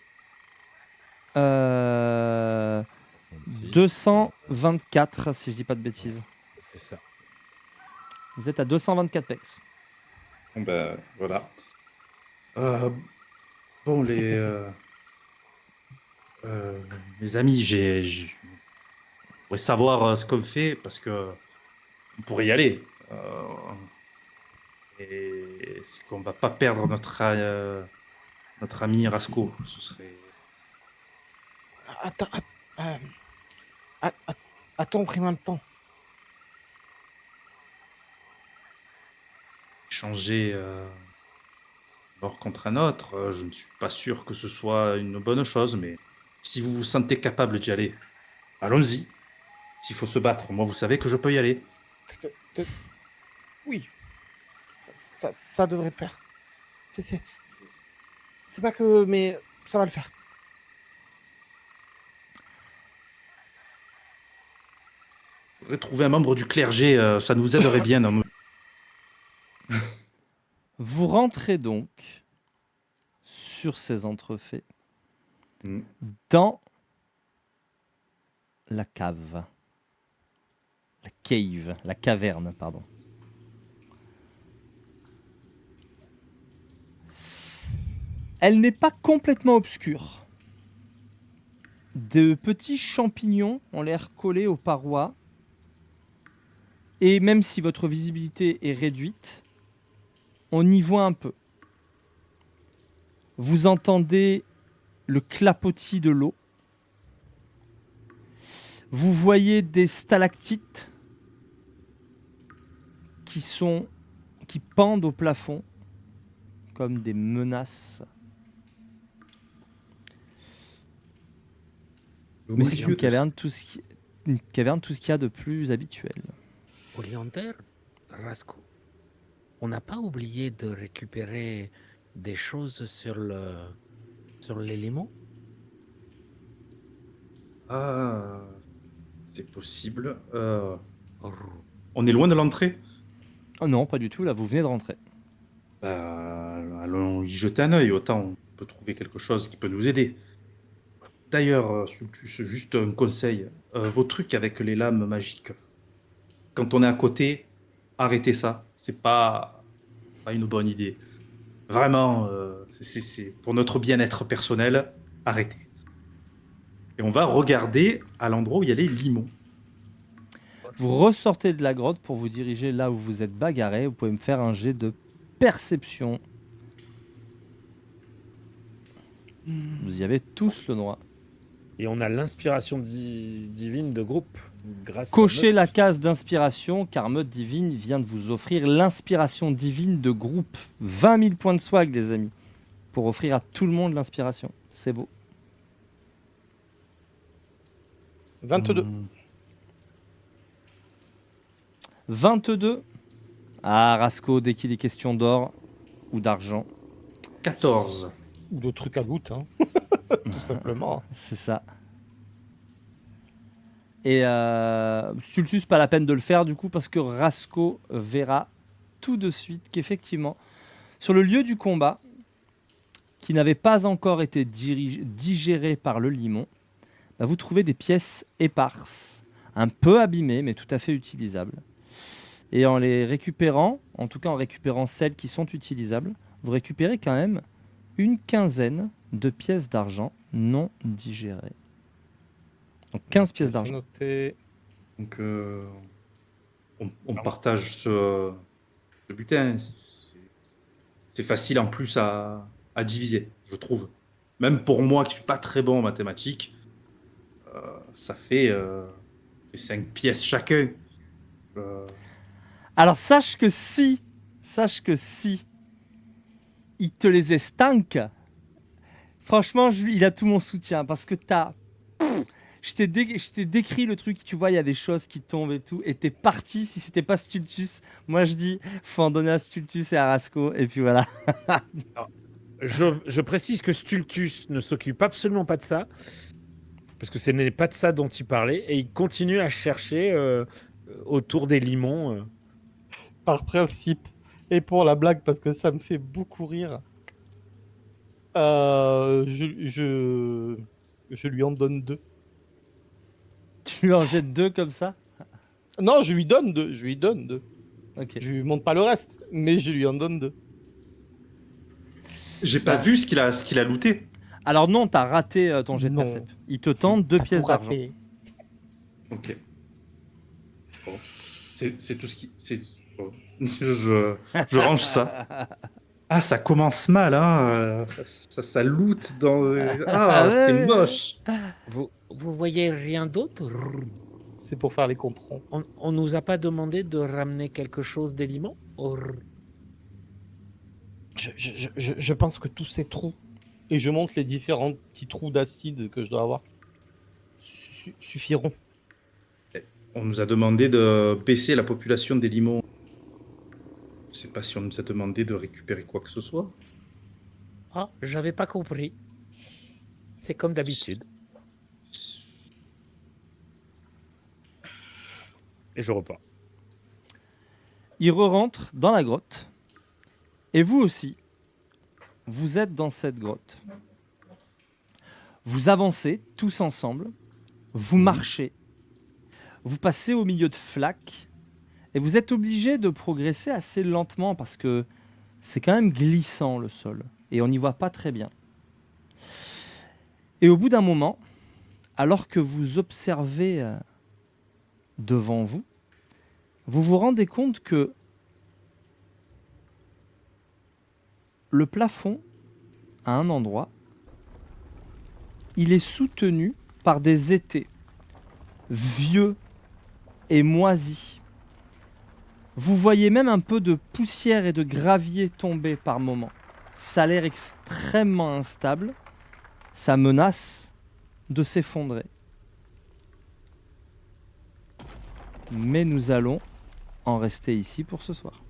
224, si je dis pas de bêtises. C'est ça. Vous êtes à 224 pex. Bon, ben, voilà. Bon, les amis, je voudrais savoir ce qu'on fait parce que on pourrait y aller. Et est-ce qu'on va pas perdre notre ami Rasco? Ce serait. Attends, pris le temps. Changer mort contre un autre, je ne suis pas sûr que ce soit une bonne chose, mais si vous vous sentez capable d'y aller, allons-y. S'il faut se battre, moi, vous savez que je peux y aller. Oui, ça devrait le faire. C'est pas que, mais ça va le faire. Faudrait trouver un membre du clergé, ça nous aiderait bien. Vous rentrez donc sur ces entrefaits Mm. dans la cave. La caverne, pardon. Elle n'est pas complètement obscure. De petits champignons ont l'air collés aux parois. Et même si votre visibilité est réduite, on y voit un peu. Vous entendez le clapotis de l'eau. Vous voyez des stalactites qui pendent au plafond comme des menaces. Mais c'est une caverne, tout ce qu'il y a de plus habituel. Oleander, Rasco, on n'a pas oublié de récupérer des choses sur l'élément? Ah, c'est possible. Rrr. On est loin de l'entrée. Oh non, pas du tout, là vous venez de rentrer. Allons y jeter un œil, autant on peut trouver quelque chose qui peut nous aider. D'ailleurs, Sultus, juste un conseil. Vos trucs avec les lames magiques, quand on est à côté, arrêtez ça. C'est pas une bonne idée. Vraiment, c'est pour notre bien-être personnel, arrêtez. Et on va regarder à l'endroit où il y a les limons. Vous ressortez de la grotte pour vous diriger là où vous êtes bagarré. Vous pouvez me faire un jet de perception. Vous y avez tous le droit. Et on a l'inspiration divine de groupe. Grâce Cochez à la case d'inspiration, car Mode Divine vient de vous offrir l'inspiration divine de groupe. 20 000 points de swag, les amis, pour offrir à tout le monde l'inspiration. C'est beau. 22. 22. Ah, Rasco, dès qu'il est question d'or ou d'argent. 14. Ou de trucs à loot, hein. Tout simplement. C'est ça. Et Stultus, pas la peine de le faire du coup, parce que Rasco verra tout de suite qu'effectivement, sur le lieu du combat, qui n'avait pas encore été digéré par le limon, bah, vous trouvez des pièces éparses, un peu abîmées, mais tout à fait utilisables. Et en les récupérant, en tout cas en récupérant celles qui sont utilisables, vous récupérez quand même une quinzaine de pièces d'argent non digérées. Donc 15 pièces C'est d'argent. noté. Donc, on partage ce butin. C'est facile en plus à diviser, je trouve. Même pour moi qui suis pas très bon en mathématiques, ça fait 5 pièces chacun. Alors sache que si il te les estanque, franchement, il a tout mon soutien parce que je t'ai décrit le truc, tu vois, il y a des choses qui tombent et tout, et t'es parti. Si c'était pas Stultus, moi je dis, faut en donner à Stultus et à Rasco, et puis voilà. Je précise que Stultus ne s'occupe absolument pas de ça, parce que ce n'est pas de ça dont il parlait, et il continue à chercher autour des limons. Par principe. Et pour la blague, parce que ça me fait beaucoup rire, je lui en donne 2. Tu lui en jettes 2 comme ça? Non, je lui donne 2. Ok. Je lui montre pas le reste, mais je lui en donne 2. J'ai pas vu ce qu'il a looté. Alors non, t'as raté ton jet de Non. percep. Il te tente 2 pièces d'argent. Ok. Bon. C'est tout ce qui. Bon. Je range ça. Ah, ça commence mal, hein. Ça loot dans. Ah, Ah ouais, c'est ouais. moche. Vous voyez rien d'autre? Rrr. C'est pour faire les controns. On nous a pas demandé de ramener quelque chose d'élément? Rrr. Je pense que tous ces trous, et je montre les différents petits trous d'acide que je dois avoir, suffiront. On nous a demandé de baisser la population des limons. Je sais pas si on nous a demandé de récupérer quoi que ce soit. Ah, j'avais pas compris. C'est comme d'habitude. Et je repars. Il re-rentre dans la grotte. Et vous aussi, vous êtes dans cette grotte. Vous avancez tous ensemble. Vous marchez. Vous passez au milieu de flaques. Et vous êtes obligé de progresser assez lentement parce que c'est quand même glissant le sol. Et on n'y voit pas très bien. Et au bout d'un moment, alors que vous observez devant vous, vous vous rendez compte que le plafond, à un endroit, il est soutenu par des étais vieux et moisis. Vous voyez même un peu de poussière et de gravier tomber par moments. Ça a l'air extrêmement instable. Ça menace de s'effondrer. Mais nous allons en rester ici pour ce soir.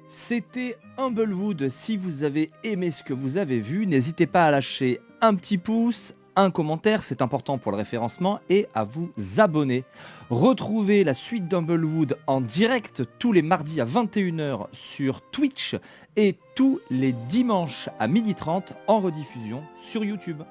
C'était Humblewood. Si vous avez aimé ce que vous avez vu, n'hésitez pas à lâcher un petit pouce, un commentaire, c'est important pour le référencement, et à vous abonner. Retrouvez la suite d'Humblewood en direct tous les mardis à 21h sur Twitch et tous les dimanches à 12h30 en rediffusion sur YouTube.